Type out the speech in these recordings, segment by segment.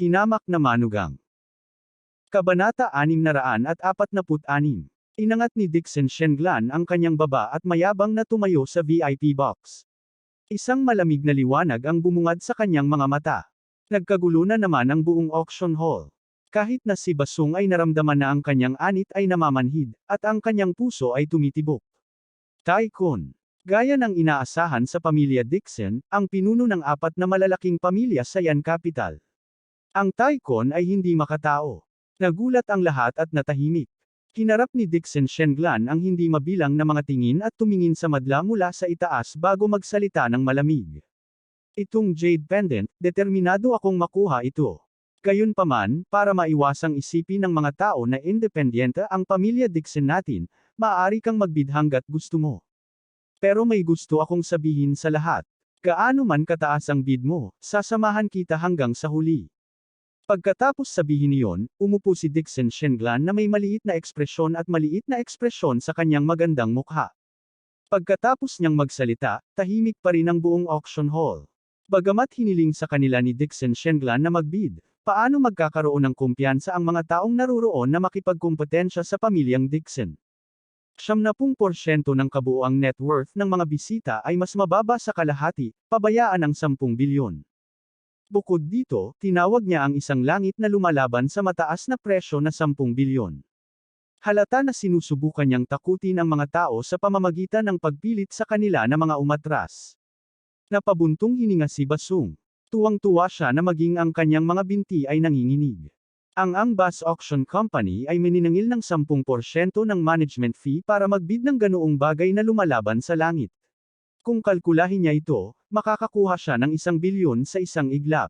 Hinamak na manugang. Kabanata 646. Inangat ni Dixon Shennglan ang kanyang baba at mayabang na tumayo sa VIP box. Isang malamig na liwanag ang bumungad sa kanyang mga mata. Nagkagulo na naman ang buong auction hall. Kahit na si Basung ay naramdaman na ang kanyang anit ay namamanhid, at ang kanyang puso ay tumitibok. Tycoon. Gaya ng inaasahan sa pamilya Dixon, ang pinuno ng 4 na malalaking pamilya sa Yan Capital. Ang Tycoon ay hindi makatao. Nagulat ang lahat at natahimik. Hinarap ni Dixon Shennglan ang hindi mabilang na mga tingin at tumingin sa madla mula sa itaas bago magsalita ng malamig. Itong jade pendant, determinado akong makuha ito. Gayunpaman, para maiwasang isipin ng mga tao na independyente ang pamilya Dixon natin, maaari kang magbid hanggat gusto mo. Pero may gusto akong sabihin sa lahat. Gaano man kataas ang bid mo, sasamahan kita hanggang sa huli. Pagkatapos sabihin niyon, umupo si Dixon Shennglan na may maliit na ekspresyon at maliit na ekspresyon sa kanyang magandang mukha. Pagkatapos niyang magsalita, tahimik pa rin ang buong auction hall. Bagamat hiniling sa kanila ni Dixon Shennglan na magbid, paano magkakaroon ng kumpiyansa ang mga taong naruroon na makipagkumpetensya sa pamilyang Dixon? 70% ng kabuuang net worth ng mga bisita ay mas mababa sa kalahati, pabayaan ang 10 bilyon. Bukod dito, tinawag niya ang isang langit na lumalaban sa mataas na presyo na 10 bilyon. Halata na sinusubukan niyang takutin ang mga tao sa pamamagitan ng pagpilit sa kanila na mga umatras. Napabuntong hininga si Basung. Tuwang-tuwa siya na maging ang kanyang mga binti ay nanginginig. Ang Bus Auction Company ay maniningil ng 10% ng management fee para magbid ng ganoong bagay na lumalaban sa langit. Kung kalkulahin niya ito, makakakuha siya ng 1 bilyon sa isang iglap.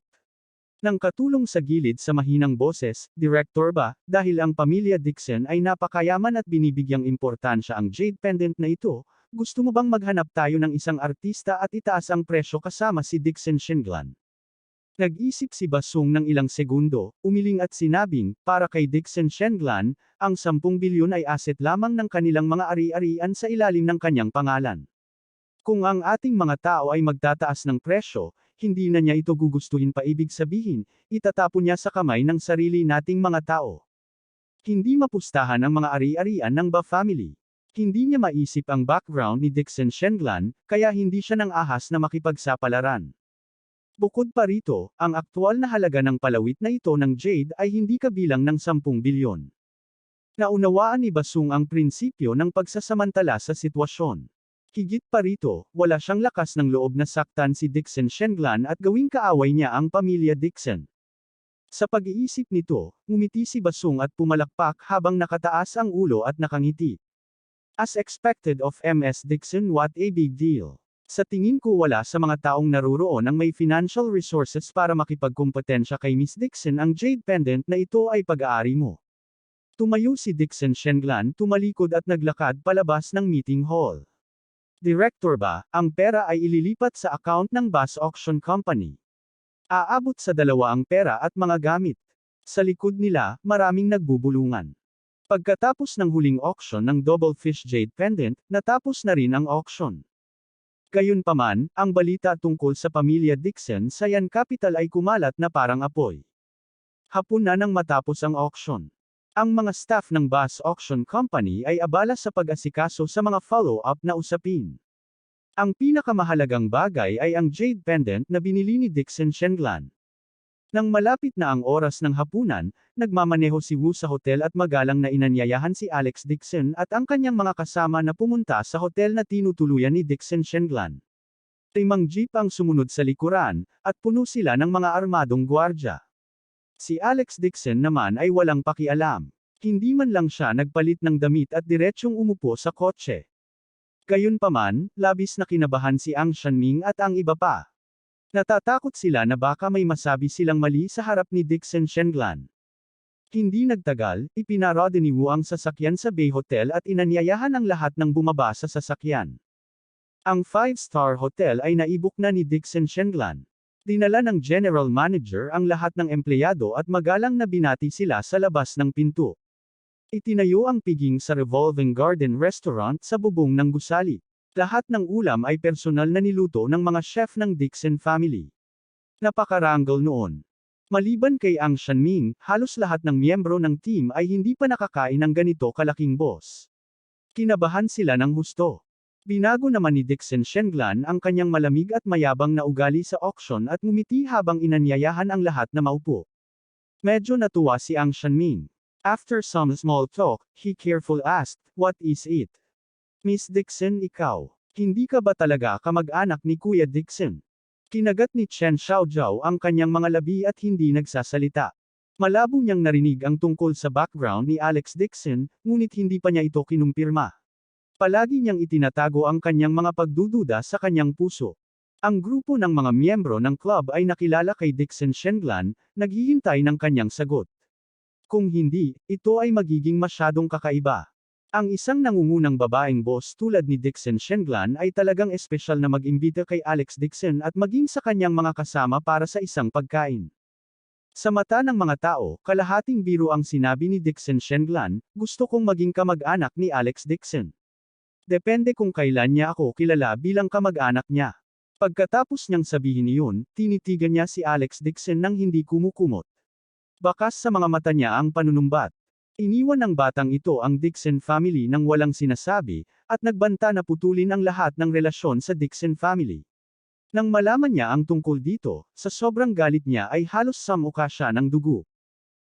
Nang katulong sa gilid sa mahinang boses, Director ba, dahil ang pamilya Dixon ay napakayaman at binibigyang importansya ang jade pendant na ito, gusto mo bang maghanap tayo ng isang artista at itaas ang presyo kasama si Dixon Shennglan? Nag-isip si Basung ng ilang segundo, umiling at sinabing, para kay Dixon Shennglan, ang 10 bilyon ay asset lamang ng kanilang mga ari-arian sa ilalim ng kanyang pangalan. Kung ang ating mga tao ay magtataas ng presyo, hindi na niya ito gugustuhin pa, ibig sabihin, itatapon niya sa kamay ng sarili nating mga tao. Hindi mapustahan ang mga ari-arian ng Ba family. Hindi niya maisip ang background ni Dixon Shennglan, kaya hindi siya nang ahas na makipagsapalaran. Bukod pa rito, ang aktual na halaga ng palawit na ito ng jade ay hindi kabilang ng 10 bilyon. Naunawaan ni Basung ang prinsipyo ng pagsasamantala sa sitwasyon. Higit pa rito, wala siyang lakas ng loob na saktan si Dixon Shennglan at gawing kaaway niya ang pamilya Dixon. Sa pag-iisip nito, ngumiti si Basung at pumalakpak habang nakataas ang ulo at nakangiti. As expected of Ms. Dixon, what a big deal. Sa tingin ko wala sa mga taong naruroon ang may financial resources para makipagkumpetensya kay Miss Dixon, ang jade pendant na ito ay pag-aari mo. Tumayo si Dixon Shennglan, tumalikod at naglakad palabas ng meeting hall. Director ba, ang pera ay ililipat sa account ng Bus Auction Company. Aabot sa 2 ang pera at mga gamit. Sa likod nila, maraming nagbubulungan. Pagkatapos ng huling auction ng Double Fish Jade Pendant, natapos na rin ang auction. Gayunpaman, ang balita tungkol sa pamilya Dixon sa Yan Capital ay kumalat na parang apoy. Hapon na nang matapos ang auction. Ang mga staff ng Bus Auction Company ay abala sa pag-asikaso sa mga follow-up na usapin. Ang pinakamahalagang bagay ay ang jade pendant na binili ni Dixon Shennglan. Nang malapit na ang oras ng hapunan, nagmamaneho si Wu sa hotel at magalang na inanyayahan si Alex Dixon at ang kanyang mga kasama na pumunta sa hotel na tinutuluyan ni Dixon Shennglan. 5 jeep ang sumunod sa likuran, at puno sila ng mga armadong gwardya. Si Alex Dixon naman ay walang pakialam. Hindi man lang siya nagpalit ng damit at diretsyong umupo sa kotse. Gayunpaman, labis na kinabahan si Ang Shanming at ang iba pa. Natatakot sila na baka may masabi silang mali sa harap ni Dixon Shennglan. Hindi nagtagal, ipinarode ni Wu ang sasakyan sa Bay Hotel at inanyayahan ang lahat ng bumaba sa sasakyan. Ang 5-star hotel ay naibok na ni Dixon Shennglan. Dinala ng general manager ang lahat ng empleyado at magalang na binati sila sa labas ng pinto. Itinayo ang piging sa Revolving Garden Restaurant sa bubong ng gusali. Lahat ng ulam ay personal na niluto ng mga chef ng Dixon family. Napakarangal noon. Maliban kay Ang Shanming, halos lahat ng miyembro ng team ay hindi pa nakakain ng ganito kalaking boss. Kinabahan sila ng husto. Binago naman ni Dixon Shenglan ang kanyang malamig at mayabang na ugali sa auction at ngumiti habang inanyayahan ang lahat na maupo. Medyo natuwa si Ang Shanming. After some small talk, he carefully asked, "What is it? Miss Dixon, ikaw, hindi ka ba talaga kamag-anak ni Kuya Dixon?" Kinagat ni Chen Xiaojiao ang kanyang mga labi at hindi nagsasalita. Malabo niyang narinig ang tungkol sa background ni Alex Dixon, ngunit hindi pa niya ito kinumpirma. Palagi niyang itinatago ang kanyang mga pagdududa sa kanyang puso. Ang grupo ng mga miyembro ng club ay nakilala kay Dixon Shenglan, naghihintay ng kanyang sagot. Kung hindi, ito ay magiging masyadong kakaiba. Ang isang nangungunang babaeng boss tulad ni Dixon Shenglan ay talagang espesyal na mag-imbita kay Alex Dixon at maging sa kanyang mga kasama para sa isang pagkain. Sa mata ng mga tao, kalahating biro ang sinabi ni Dixon Shenglan, "Gusto kong maging kamag-anak ni Alex Dixon. Depende kung kailan niya ako kilala bilang kamag-anak niya." Pagkatapos niyang sabihin iyon, tinitigan niya si Alex Dixon nang hindi kumukumot. Bakas sa mga mata niya ang panunumbat. Iniwan ng batang ito ang Dixon family nang walang sinasabi, at nagbanta na putulin ang lahat ng relasyon sa Dixon family. Nang malaman niya ang tungkol dito, sa sobrang galit niya ay halos samuka siya ng dugo.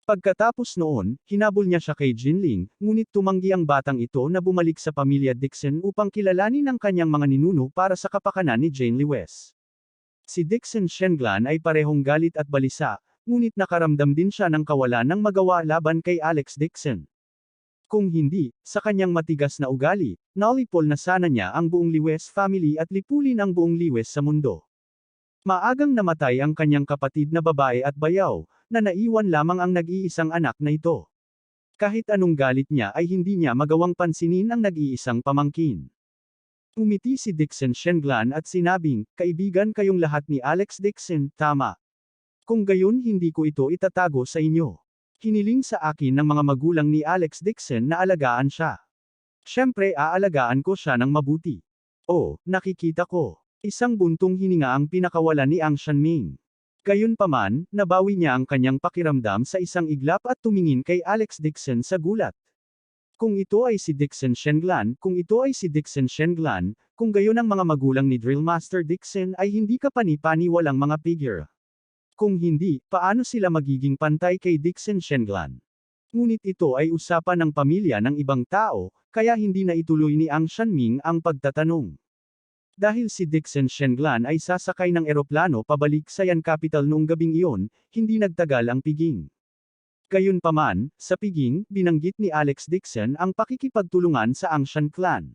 Pagkatapos noon, hinabol niya siya kay Jinling, ngunit tumanggi ang batang ito na bumalik sa pamilya Dixon upang kilalanin ang kanyang mga ninuno para sa kapakanan ni Jane Lewes. Si Dixon Shenglan ay parehong galit at balisa, ngunit nakaramdam din siya ng kawalan ng magawa laban kay Alex Dixon. Kung hindi, sa kanyang matigas na ugali, naulipol na sana niya ang buong Lewes family at lipulin ang buong Lewes sa mundo. Maagang namatay ang kanyang kapatid na babae at bayaw, na naiwan lamang ang nag-iisang anak na ito. Kahit anong galit niya ay hindi niya magawang pansinin ang nag-iisang pamangkin. Umiti si Dixon Shenglan at sinabing, "Kaibigan kayong lahat ni Alex Dixon, tama. Kung gayon hindi ko ito itatago sa inyo. Hiniling sa akin ng mga magulang ni Alex Dixon na alagaan siya. Siyempre aalagaan ko siya ng mabuti. Oh, nakikita ko. Isang buntong hininga ang pinakawalan ni Ang Shanming. Gayunpaman, nabawi niya ang kanyang pakiramdam sa isang iglap at tumingin kay Alex Dixon sa gulat. Kung ito ay si Dixon Shenglan, kung gayon ang mga magulang ni Drillmaster Dixon ay hindi ka pani-pani walang mga figure. Kung hindi, paano sila magiging pantay kay Dixon Shenglan? Ngunit ito ay usapan ng pamilya ng ibang tao, kaya hindi na ituloy ni Ang Shanming ang pagtatanong. Dahil si Dixon Shenglan ay sasakay ng eroplano pabalik sa Yan Capital noong gabing iyon, hindi nagtagal ang piging. Gayunpaman, sa piging, binanggit ni Alex Dixon ang pakikipagtulungan sa Ang Shan clan.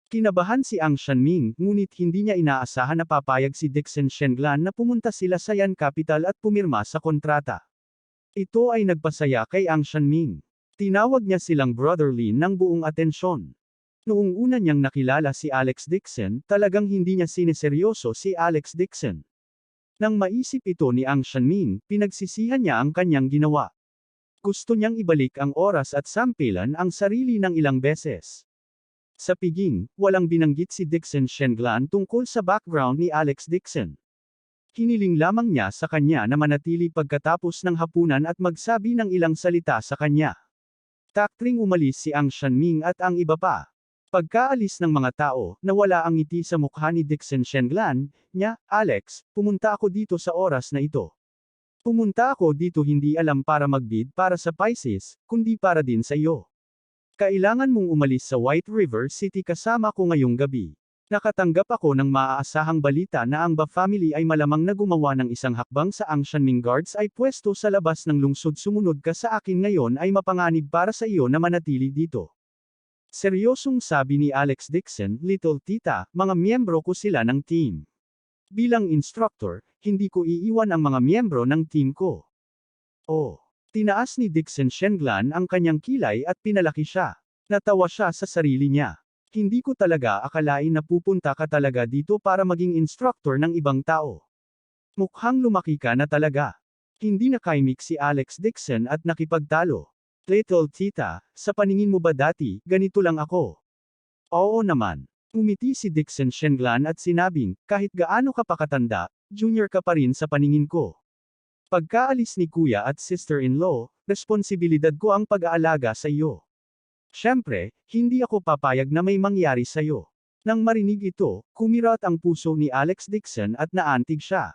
Kinabahan si Ang Shanming, ngunit hindi niya inaasahan na papayag si Dixon Shenglan na pumunta sila sa Yan Capital at pumirma sa kontrata. Ito ay nagpasaya kay Ang Shanming. Tinawag niya silang brotherly ng buong atensyon. Noong una niyang nakilala si Alex Dixon, talagang hindi niya sineseryoso si Alex Dixon. Nang maisip ito ni Ang Shanming, pinagsisihan niya ang kanyang ginawa. Gusto niyang ibalik ang oras at sampilan ang sarili ng ilang beses. Sa piging, walang binanggit si Dixon Shenglan tungkol sa background ni Alex Dixon. Hiniling lamang niya sa kanya na manatili pagkatapos ng hapunan at magsabi ng ilang salita sa kanya. Taktring umalis si Ang Shanming at ang iba pa. Pagkaalis ng mga tao, nawala ang ngiti sa mukha ni Dixon Shenglan, niya, "Alex, pumunta ako dito sa oras na ito. Pumunta ako dito hindi alam para magbid para sa Pisces, kundi para din sa iyo. Kailangan mong umalis sa White River City kasama ko ngayong gabi. Nakatanggap ako ng maaasahang balita na ang Ba family ay malamang na gumawa ng isang hakbang sa Ang Shanming guards ay pwesto sa labas ng lungsod. Sumunod ka sa akin ngayon ay mapanganib para sa iyo na manatili dito." Seryosong sabi ni Alex Dixon, "Little tita, mga miyembro ko sila ng team. Bilang instructor, hindi ko iiwan ang mga miyembro ng team ko." Oh. Tinaas ni Dixon Shenglan ang kanyang kilay at pinalaki siya. Natawa siya sa sarili niya. "Hindi ko talaga akalain na pupunta ka talaga dito para maging instructor ng ibang tao. Mukhang lumaki ka na talaga." Hindi nakaimik si Alex Dixon at nakipagtalo. "Little tita, sa paningin mo ba dati, ganito lang ako?" "Oo naman." Umiti si Dixon Shenglan at sinabing, "Kahit gaano ka pa katanda, junior ka pa rin sa paningin ko." Pagkaalis ni kuya at sister-in-law, responsibilidad ko ang pag-aalaga sa iyo. Siyempre, hindi ako papayag na may mangyari sa iyo. Nang marinig ito, kumirat ang puso ni Alex Dixon at naantig siya.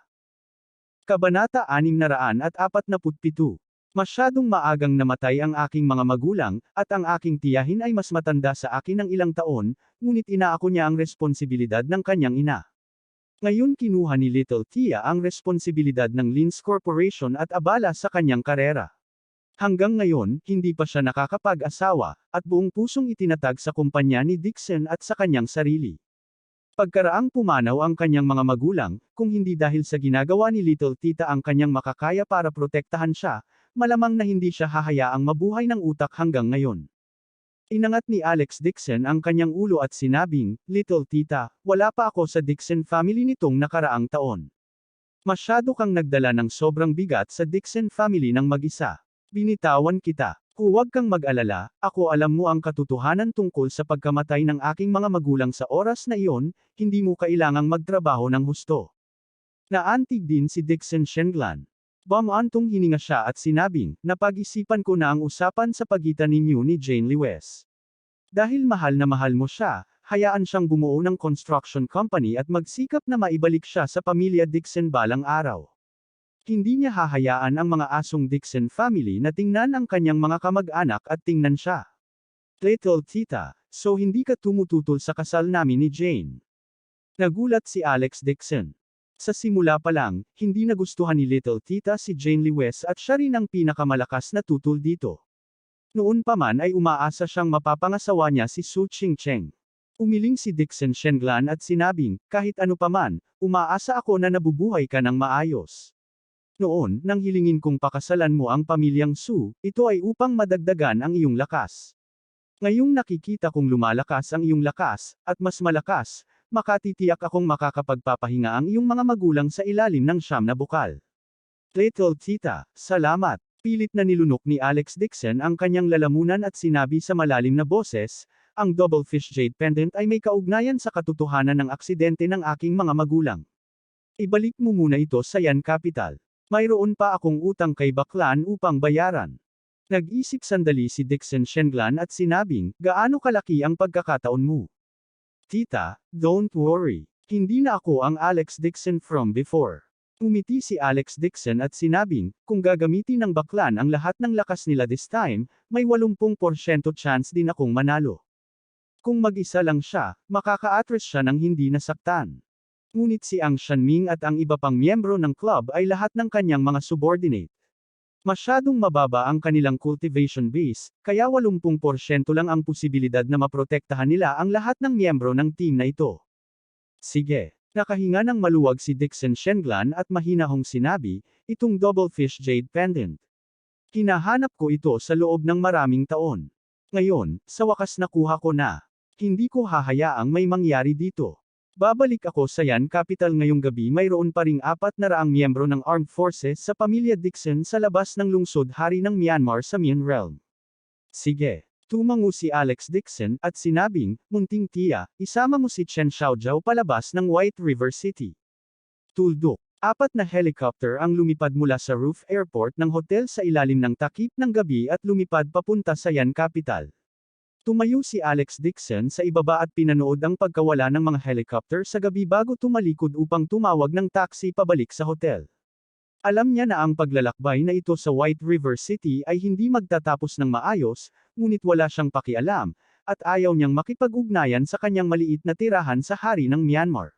Kabanata 647. Masyadong maagang namatay ang aking mga magulang, at ang aking tiyahin ay mas matanda sa akin ng ilang taon, ngunit inaako niya ang responsibilidad ng kanyang ina. Ngayon kinuha ni Little Tia ang responsibilidad ng Linz Corporation at abala sa kanyang karera. Hanggang ngayon, hindi pa siya nakakapag-asawa, at buong pusong itinatag sa kumpanya ni Dixon at sa kanyang sarili. Pagkaraang pumanaw ang kanyang mga magulang, kung hindi dahil sa ginagawa ni Little Tita ang kanyang makakaya para protektahan siya, malamang na hindi siya hahayaang mabuhay ng utak hanggang ngayon. Inangat ni Alex Dixon ang kanyang ulo at sinabing, "Little Tita, wala pa ako sa Dixon family nitong nakaraang taon. Masyado kang nagdala ng sobrang bigat sa Dixon family ng mag-isa. Binitawan kita. Huwag kang mag-alala, ako alam mo ang katotohanan tungkol sa pagkamatay ng aking mga magulang sa oras na iyon, hindi mo kailangang magtrabaho ng husto." Naantig din si Dixon Shenglan. Bumantong hininga siya at sinabing, "Napag-isipan ko na ang usapan sa pagitan ninyo ni Jane Lewes. Dahil mahal na mahal mo siya, hayaan siyang bumuo ng construction company at magsikap na maibalik siya sa pamilya Dixon balang araw. Hindi niya hahayaan ang mga asong Dixon family na tingnan ang kanyang mga kamag-anak at tingnan siya. Little Tita, so hindi ka tumututol sa kasal namin ni Jane?" Nagulat si Alex Dixon. Sa simula pa lang, hindi nagustuhan ni Little Tita si Jane Lewes at siya rin ang pinakamalakas na tutol dito. Noon pa man ay umaasa siyang mapapangasawa niya si Su Ching-cheng. Umiling si Dixon Shenglan at sinabing, "Kahit ano pa man, umaasa ako na nabubuhay ka ng maayos. Noon, nang hilingin kong pakasalan mo ang pamilyang Su, ito ay upang madagdagan ang iyong lakas. Ngayong nakikita kong lumalakas ang iyong lakas, at mas malakas, makatitiyak akong makakapagpapahinga ang iyong mga magulang sa ilalim ng siyam na bukal." Little Tita, salamat. Pilit na nilunok ni Alex Dixon ang kanyang lalamunan at sinabi sa malalim na boses, "Ang Double Fish Jade Pendant ay may kaugnayan sa katotohanan ng aksidente ng aking mga magulang. Ibalik mo muna ito sa Yan Capital. Mayroon pa akong utang kay Baklan upang bayaran." Nag-isip sandali si Dixon Shenglan at sinabing, "Gaano kalaki ang pagkakataon mo?" "Tita, don't worry. Hindi na ako ang Alex Dixon from before." Umiti si Alex Dixon at sinabing, "Kung gagamitin ng Baklan ang lahat ng lakas nila this time, may 80% chance din akong manalo. Kung mag-isa lang siya, makaka-atras siya ng hindi nasaktan." Ngunit si Ang Shanming at ang iba pang miyembro ng club ay lahat ng kanyang mga subordinate. Masyadong mababa ang kanilang cultivation base, kaya 80% lang ang posibilidad na maprotektahan nila ang lahat ng miyembro ng team na ito. "Sige." Nakahinga ng maluwag si Dixon Shenglan at mahinahong sinabi, "Itong Double Fish Jade Pendant. Hinahanap ko ito sa loob ng maraming taon. Ngayon, sa wakas nakuha ko na. Hindi ko hahayaang may mangyari dito. Babalik ako sa Yan Capital ngayong gabi. Mayroon pa ring 400 miyembro ng Armed Forces sa pamilya Dixon sa labas ng lungsod hari ng Myanmar sa Mien Realm." "Sige." Tumango si Alex Dixon at sinabing, "Munting Tia, isama mo si Chen Xiaojiao palabas ng White River City." Tuldok. 4 na helicopter ang lumipad mula sa roof airport ng hotel sa ilalim ng takip ng gabi at lumipad papunta sa Yan Capital. Tumayo si Alex Dixon sa ibaba at pinanood ang pagkawala ng mga helicopter sa gabi bago tumalikod upang tumawag ng taxi pabalik sa hotel. Alam niya na ang paglalakbay na ito sa White River City ay hindi magtatapos ng maayos, ngunit wala siyang pakialam, at ayaw niyang makipag-ugnayan sa kanyang maliit na tirahan sa hari ng Myanmar.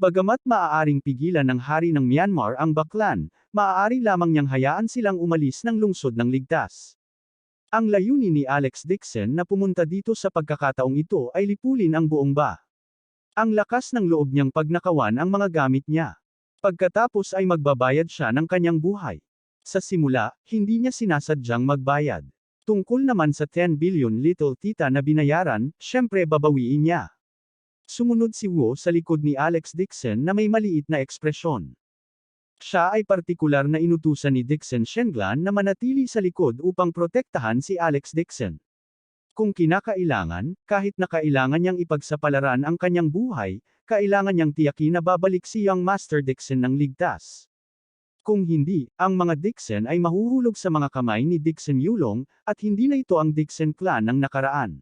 Bagamat maaaring pigilan ng hari ng Myanmar ang Baklan, maaari lamang niyang hayaan silang umalis ng lungsod ng ligtas. Ang layunin ni Alex Dixon na pumunta dito sa pagkakataong ito ay lipulin ang buong ba. Ang lakas ng loob niyang pagnakawan ang mga gamit niya. Pagkatapos ay magbabayad siya ng kanyang buhay. Sa simula, hindi niya sinasadyang magbayad. Tungkol naman sa 10 billion Little Tita na binayaran, syempre babawiin niya. Sumunod si Wu sa likod ni Alex Dixon na may maliit na ekspresyon. Siya ay partikular na inutusan ni Dixon Shenglan na manatili sa likod upang protektahan si Alex Dixon. Kung kinakailangan, kahit na kailangan niyang ipagsapalaran ang kanyang buhay, kailangan niyang tiyakin na babalik si Young Master Dixon ng ligtas. Kung hindi, ang mga Dixon ay mahuhulog sa mga kamay ni Dixon Yulong, at hindi na ito ang Dixon clan ng nakaraan.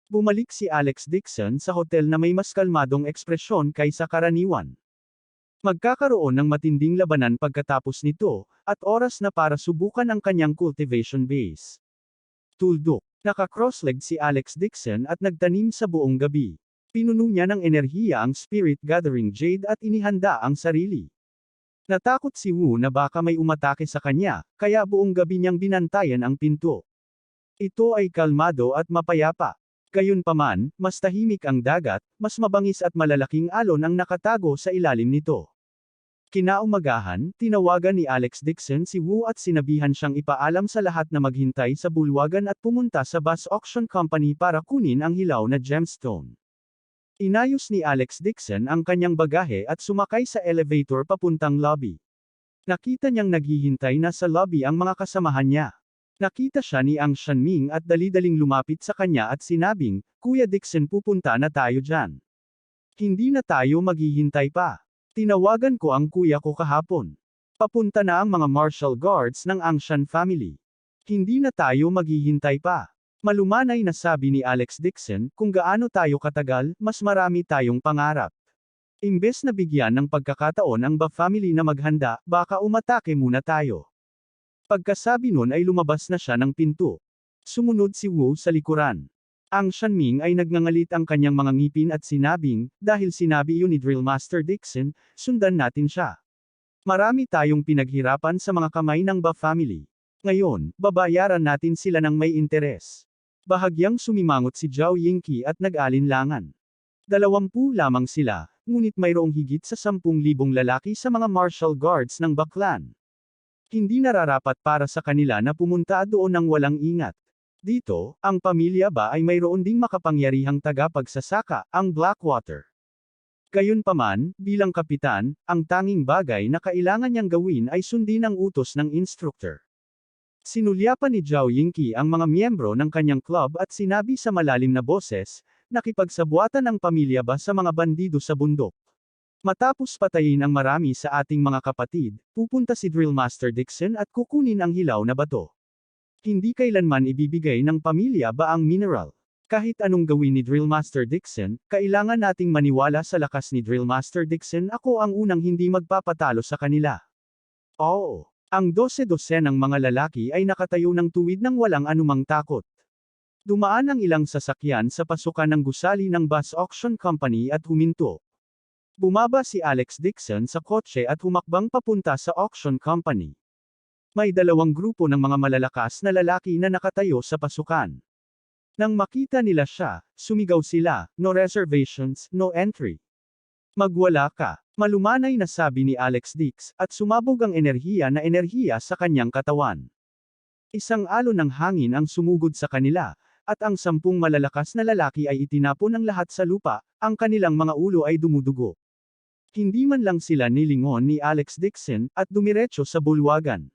Bumalik si Alex Dixon sa hotel na may mas kalmadong ekspresyon kaysa karaniwan. Magkakaroon ng matinding labanan pagkatapos nito, at oras na para subukan ang kanyang cultivation base. Tuldok. Naka-crossleg si Alex Dixon at nagtanim sa buong gabi. Pinuno niya ng enerhiya ang Spirit Gathering Jade at inihanda ang sarili. Natakot si Wu na baka may umatake sa kanya, kaya buong gabi niyang binantayan ang pinto. Ito ay kalmado at mapayapa. Gayunpaman, mas tahimik ang dagat, mas mabangis at malalaking alon ang nakatago sa ilalim nito. Kinaumagahan, tinawagan ni Alex Dixon si Wu at sinabihan siyang ipaalam sa lahat na maghintay sa bulwagan at pumunta sa bus auction company para kunin ang hilaw na gemstone. Inayos ni Alex Dixon ang kanyang bagahe at sumakay sa elevator papuntang lobby. Nakita niyang naghihintay na sa lobby ang mga kasamahan niya. Nakita siya ni Ang Shanming at dali-daling lumapit sa kanya at sinabing, "Kuya Dixon, pupunta na tayo dyan. Hindi na tayo maghihintay pa. Tinawagan ko ang kuya ko kahapon. Papunta na ang mga martial guards ng Angshan family. Hindi na tayo maghihintay pa." Malumanay na sabi ni Alex Dixon, kung gaano tayo katagal, mas marami tayong pangarap. Imbes na bigyan ng pagkakataon ang Ba family na maghanda, baka umatake muna tayo. Pagkasabi nun ay lumabas na siya ng pinto. Sumunod si Wu sa likuran. Ang Shanming ay nagngangalit ang kanyang mga ngipin at sinabing, dahil sinabi yun ni Drill Master Dixon, sundan natin siya. Marami tayong pinaghirapan sa mga kamay ng Ba family. Ngayon, babayaran natin sila ng may interes. Bahagyang sumimangot si Zhao Yingqi at nag-alinlangan. 20 lamang sila, ngunit mayroong higit sa 10,000 lalaki sa mga martial guards ng Ba clan. Hindi nararapat para sa kanila na pumunta doon ng walang ingat. Dito, ang pamilya Ba ay mayroon ding makapangyarihang tagapagsasaka, ang Blackwater. Gayunpaman, bilang kapitan, ang tanging bagay na kailangan niyang gawin ay sundin ang utos ng instructor. Sinulyapan ni Zhao Yingqi ang mga miyembro ng kanyang club at sinabi sa malalim na boses, nakipagsabuatan ang pamilya Ba sa mga bandido sa bundok. Matapos patayin ang marami sa ating mga kapatid, pupunta si Drill Master Dixon at kukunin ang hilaw na bato. Hindi kailanman ibibigay ng pamilya Ba ang mineral. Kahit anong gawin ni Drill Master Dixon, kailangan nating maniwala sa lakas ni Drill Master Dixon. Ako ang unang hindi magpapatalo sa kanila. Oo. Ang 12 ng mga lalaki ay nakatayo ng tuwid ng walang anumang takot. Dumaan ang ilang sasakyan sa pasukan ng gusali ng bus auction company at huminto. Bumaba si Alex Dixon sa kotse at humakbang papunta sa auction company. May 2 grupo ng mga malalakas na lalaki na nakatayo sa pasukan. Nang makita nila siya, sumigaw sila, "No reservations, no entry. Magwala ka." Malumanay na sabi ni Alex Dix, at sumabog ang enerhiya sa kanyang katawan. Isang alon ng hangin ang sumugod sa kanila, at ang 10 malalakas na lalaki ay itinapon ng lahat sa lupa, ang kanilang mga ulo ay dumudugo. Hindi man lang sila nilingon ni Alex Dixon, at dumiretso sa bulwagan.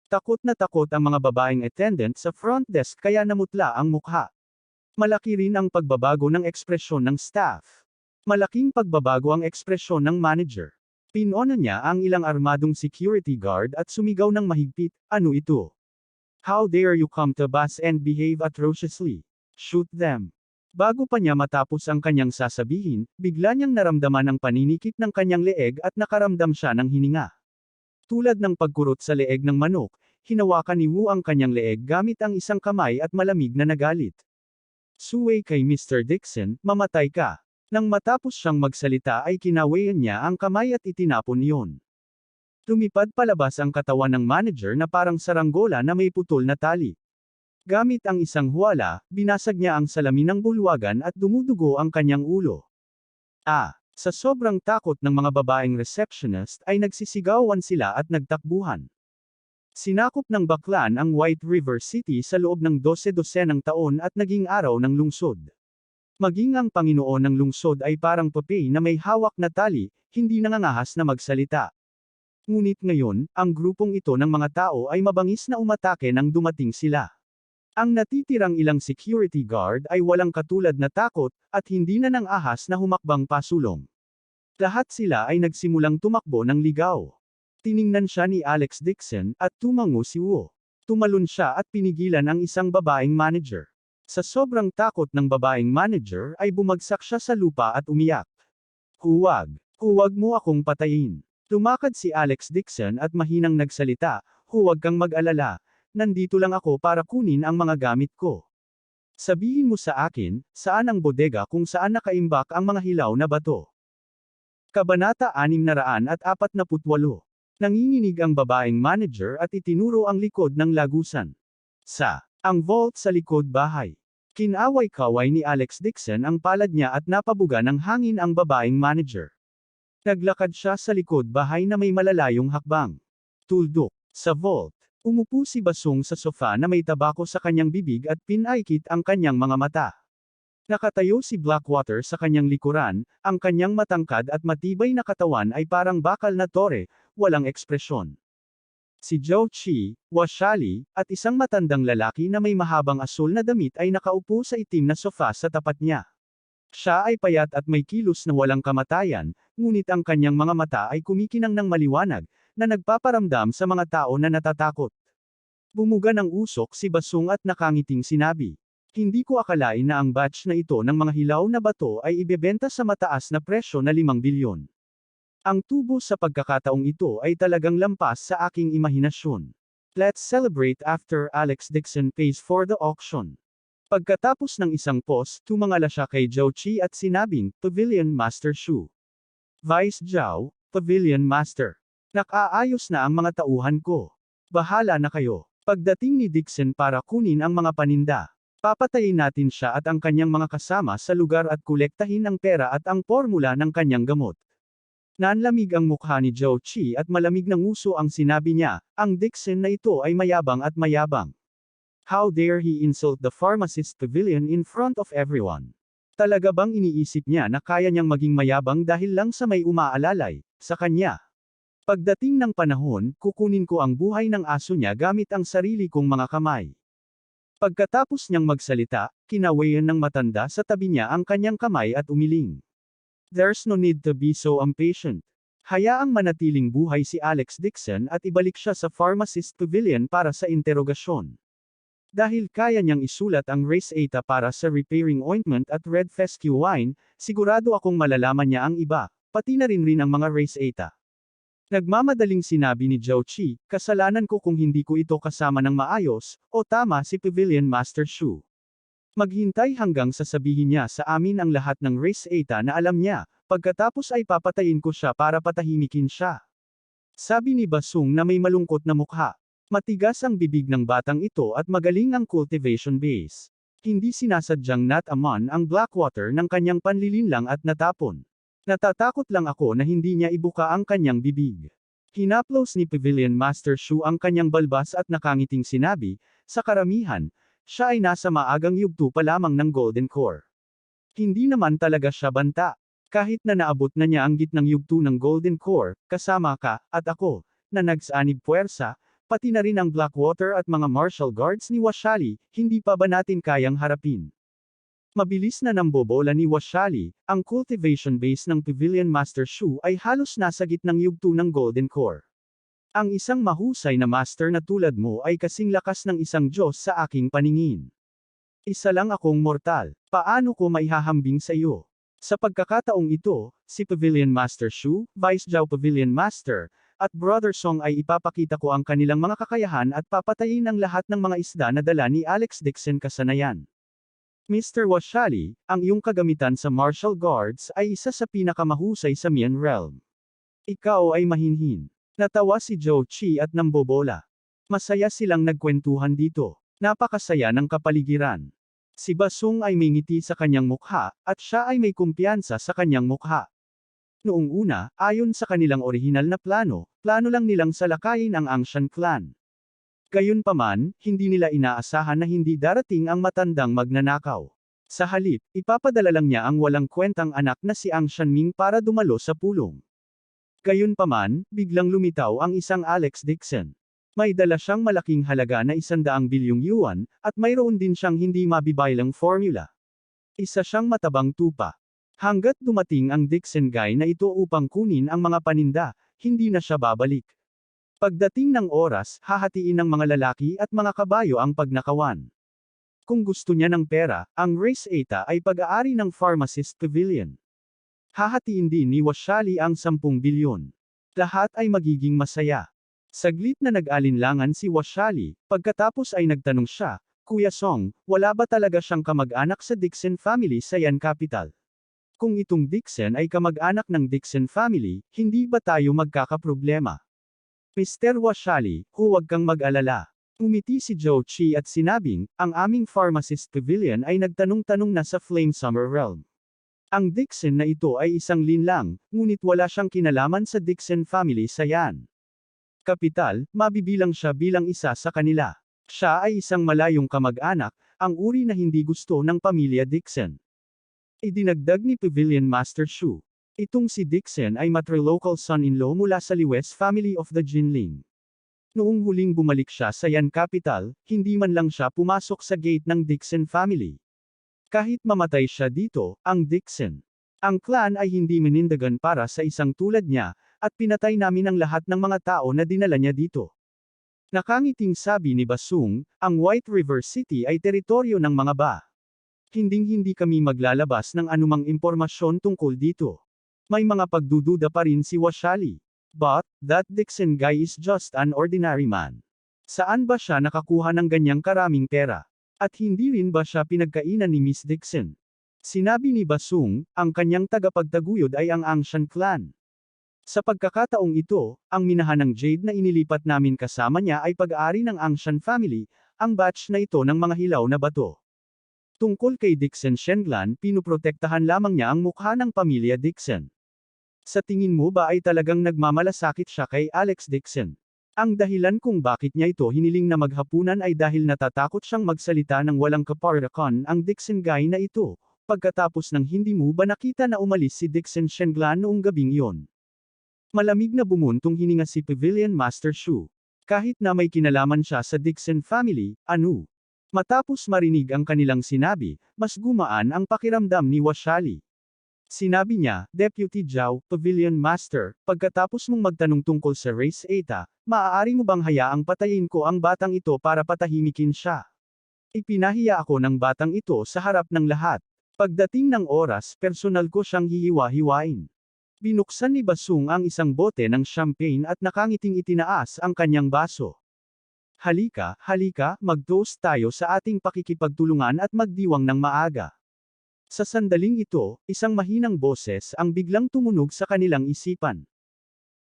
Takot na takot ang mga babaeng attendant sa front desk kaya namutla ang mukha. Malaki rin ang pagbabago ng ekspresyon ng staff. Malaking pagbabago ang ekspresyon ng manager. Pinona niya ang ilang armadong security guard at sumigaw ng mahigpit, "Ano ito? How dare you come to bus and behave atrociously? Shoot them." Bago pa niya matapos ang kanyang sasabihin, bigla niyang naramdaman ang paninikip ng kanyang leeg at nakaramdam siya ng hininga. Tulad ng pagkurot sa leeg ng manok, hinawakan ni Wu ang kanyang leeg gamit ang isang kamay at malamig na nagalit. "Suway kay Mr. Dixon, mamatay ka." Nang matapos siyang magsalita ay kinawayan niya ang kamay at itinapon iyon. Lumipad palabas ang katawan ng manager na parang saranggola na may putol na tali. Gamit ang isang huwala, binasag niya ang salamin ng bulwagan at dumudugo ang kanyang ulo. Sa sobrang takot ng mga babaeng receptionist ay nagsisigawan sila at nagtakbuhan. Sinakop ng Ba clan ang White River City sa loob ng 12 taon at naging araw ng lungsod. Maging ang Panginoon ng lungsod ay parang papel na may hawak na tali, hindi nangangahas na magsalita. Ngunit ngayon, ang grupong ito ng mga tao ay mabangis na umatake nang dumating sila. Ang natitirang ilang security guard ay walang katulad na takot, at hindi na nang ahas na humakbang pasulong. Lahat sila ay nagsimulang tumakbo ng ligaw. Tiningnan siya ni Alex Dixon, at tumango si Wu. Tumalon siya at pinigilan ang isang babaeng manager. Sa sobrang takot ng babaeng manager ay bumagsak siya sa lupa at umiyak. Huwag. Huwag mo akong patayin. Lumakad si Alex Dixon at mahinang nagsalita, huwag kang mag-alala. Nandito lang ako para kunin ang mga gamit ko. Sabihin mo sa akin, saan ang bodega kung saan nakaimbak ang mga hilaw na bato. Kabanata 648. Nanginginig ang babaeng manager at itinuro ang likod ng lagusan. Ang vault sa likod bahay. Kinaway-kaway ni Alex Dixon ang palad niya at napabuga ng hangin ang babaeng manager. Naglakad siya sa likod bahay na may malalayong hakbang. Tuldok. Sa vault. Umupo si Basong sa sofa na may tabako sa kanyang bibig at pinaikit ang kanyang mga mata. Nakatayo si Blackwater sa kanyang likuran, ang kanyang matangkad at matibay na katawan ay parang bakal na tore, walang ekspresyon. Si Zhou Qi, Washali, at isang matandang lalaki na may mahabang asul na damit ay nakaupo sa itim na sofa sa tapat niya. Siya ay payat at may kilos na walang kamatayan, ngunit ang kanyang mga mata ay kumikinang ng maliwanag, na nagpaparamdam sa mga tao na natatakot. Bumuga ng usok si Basong at nakangiting sinabi. Hindi ko akalain na ang batch na ito ng mga hilaw na bato ay ibebenta sa mataas na presyo na 5 bilyon. Ang tubo sa pagkakataong ito ay talagang lampas sa aking imahinasyon. Let's celebrate after Alex Dixon pays for the auction. Pagkatapos ng isang post, tumangala siya kay Zhou Qi at sinabing, Pavilion Master Shu. Vice Zhao, Pavilion Master. Nakaayos na ang mga tauhan ko. Bahala na kayo. Pagdating ni Dixon para kunin ang mga paninda, papatayin natin siya at ang kanyang mga kasama sa lugar at kolektahin ang pera at ang formula ng kanyang gamot. Nanlamig ang mukha ni Zhou Qi at malamig ng nguso ang sinabi niya, ang Dixon na ito ay mayabang at mayabang. How dare he insult the pharmacist pavilion in front of everyone? Talaga bang iniisip niya na kaya niyang maging mayabang dahil lang sa may umaalalay sa kanya? Pagdating ng panahon, kukunin ko ang buhay ng aso niya gamit ang sarili kong mga kamay. Pagkatapos niyang magsalita, kinawayan ng matanda sa tabi niya ang kanyang kamay at umiling. There's no need to be so impatient. Hayaang manatiling buhay si Alex Dixon at ibalik siya sa pharmacist pavilion para sa interogasyon. Dahil kaya niyang isulat ang Race-Eta para sa repairing ointment at Red Fescue wine, sigurado akong malalaman niya ang iba, pati na rin ang mga Race-Eta. Nagmamadaling sinabi ni Zhou Qi, kasalanan ko kung hindi ko ito kasama ng maayos, o tama si Pavilion Master Shu. Maghintay hanggang sasabihin niya sa amin ang lahat ng Race-Eta na alam niya, pagkatapos ay papatayin ko siya para patahimikin siya. Sabi ni Basong na may malungkot na mukha. Matigas ang bibig ng batang ito at magaling ang cultivation base. Hindi sinasadyang nataman ang Blackwater ng kanyang panlilinlang at natapon. Natatakot lang ako na hindi niya ibuka ang kanyang bibig. Hinaplos ni Pavilion Master Shu ang kanyang balbas at nakangiting sinabi, sa karamihan, siya ay nasa maagang yugto pa lamang ng Golden Core. Hindi naman talaga siya banta. Kahit na naabot na niya ang gitnang yugto ng Golden Core, kasama ka, at ako, na nagsanib puwersa, pati na rin ang Blackwater at mga martial guards ni Washali, hindi pa ba natin kayang harapin? Mabilis na nambobola ni Washali, ang cultivation base ng Pavilion Master Shu ay halos nasa gitnang yugto ng Golden Core. Ang isang mahusay na master na tulad mo ay kasing lakas ng isang Diyos sa aking paningin. Isa lang akong mortal, paano ko maihahambing sa iyo? Sa pagkakataong ito, si Pavilion Master Shu, Vice Zhao Pavilion Master, at Brother Song ay ipapakita ko ang kanilang mga kakayahan at papatayin ang lahat ng mga isda na dala ni Alex Dixon kasanayan. Mr. Washali, ang iyong kagamitan sa martial guards ay isa sa pinakamahusay sa Mian Realm. Ikaw ay mahinhin. Natawa si Zhou Qi at nambobola. Masaya silang nagkwentuhan dito. Napakasaya ng kapaligiran. Si Basong ay may ngiti sa kanyang mukha, at siya ay may kumpiyansa sa kanyang mukha. Noong una, ayon sa kanilang orihinal na plano lang nilang salakayin ang Angshan clan. Gayunpaman, hindi nila inaasahan na hindi darating ang matandang magnanakaw. Sa halip, ipapadala lang niya ang walang kwentang anak na si Ang Shanming para dumalo sa pulong. Gayunpaman, biglang lumitaw ang isang Alex Dixon. May dala siyang malaking halaga na 100 bilyong yuan, at mayroon din siyang hindi mabibaylang formula. Isa siyang matabang tupa. Hanggat dumating ang Dixon guy na ito upang kunin ang mga paninda, hindi na siya babalik. Pagdating ng oras, hahatiin ng mga lalaki at mga kabayo ang pagnakawan. Kung gusto niya ng pera, ang Race 8 ay pag-aari ng Pharmacist Pavilion. Hahatiin din ni Washali ang 10 bilyon. Lahat ay magiging masaya. Saglit na nag-alinlangan si Washali, pagkatapos ay nagtanong siya, Kuya Song, wala ba talaga siyang kamag-anak sa Dixon family sa Yan Capital? Kung itong Dixon ay kamag-anak ng Dixon family, hindi ba tayo magkakaproblema? Mr. Washali, huwag kang mag-alala. Umiti si Joe Chi at sinabing, ang aming Pharmacist Pavilion ay nagtanong-tanong na sa Flame Summer Realm. Ang Dixon na ito ay isang linlang, ngunit wala siyang kinalaman sa Dixon family sa Yan Capital, mabibilang siya bilang isa sa kanila. Siya ay isang malayong kamag-anak, ang uri na hindi gusto ng pamilya Dixon. Idinagdag ni Pavilion Master Shu. Itong si Dixon ay matrilocal son-in-law mula sa Liwes family of the Jinling. Noong huling bumalik siya sa Yan Capital, hindi man lang siya pumasok sa gate ng Dixon family. Kahit mamatay siya dito, ang Dixon. Ang clan ay hindi menindagan para sa isang tulad niya, at pinatay namin ang lahat ng mga tao na dinala niya dito. Nakangiting sabi ni Basung, ang White River City ay teritoryo ng mga Ba. Hinding-hindi kami maglalabas ng anumang impormasyon tungkol dito. May mga pagdududa pa rin si Washali. But, that Dixon guy is just an ordinary man. Saan ba siya nakakuha ng ganyang karaming pera? At hindi rin ba siya pinagkainan ni Miss Dixon? Sinabi ni Basung, ang kanyang tagapagtaguyod ay ang Angshan clan. Sa pagkakataong ito, ang minahan ng Jade na inilipat namin kasama niya ay pag-aari ng Angshan family, ang batch na ito ng mga hilaw na bato. Tungkol kay Dixon Shenglan, pinuprotektahan lamang niya ang mukha ng pamilya Dixon. Sa tingin mo ba ay talagang nagmamalasakit siya kay Alex Dixon? Ang dahilan kung bakit niya ito hiniling na maghapunan ay dahil natatakot siyang magsalita ng walang kapardakan ang Dixon guy na ito, pagkatapos ng hindi mo ba nakita na umalis si Dixon Shenglan noong gabing iyon. Malamig na bumuntong hininga si Pavilion Master Shu. Kahit na may kinalaman siya sa Dixon family, ano? Matapos marinig ang kanilang sinabi, mas gumaan ang pakiramdam ni Washali. Sinabi niya, Deputy Zhao, Pavilion Master, pagkatapos mong magtanong tungkol sa Race 8, maaari mo bang hayaang patayin ko ang batang ito para patahimikin siya? Ipinahiya ako ng batang ito sa harap ng lahat. Pagdating ng oras, personal ko siyang hihiwa-hiwain. Binuksan ni Basung ang isang bote ng champagne at nakangiting itinaas ang kanyang baso. Halika, halika, mag-toast tayo sa ating pakikipagtulungan at magdiwang ng maaga. Sa sandaling ito, isang mahinang boses ang biglang tumunog sa kanilang isipan.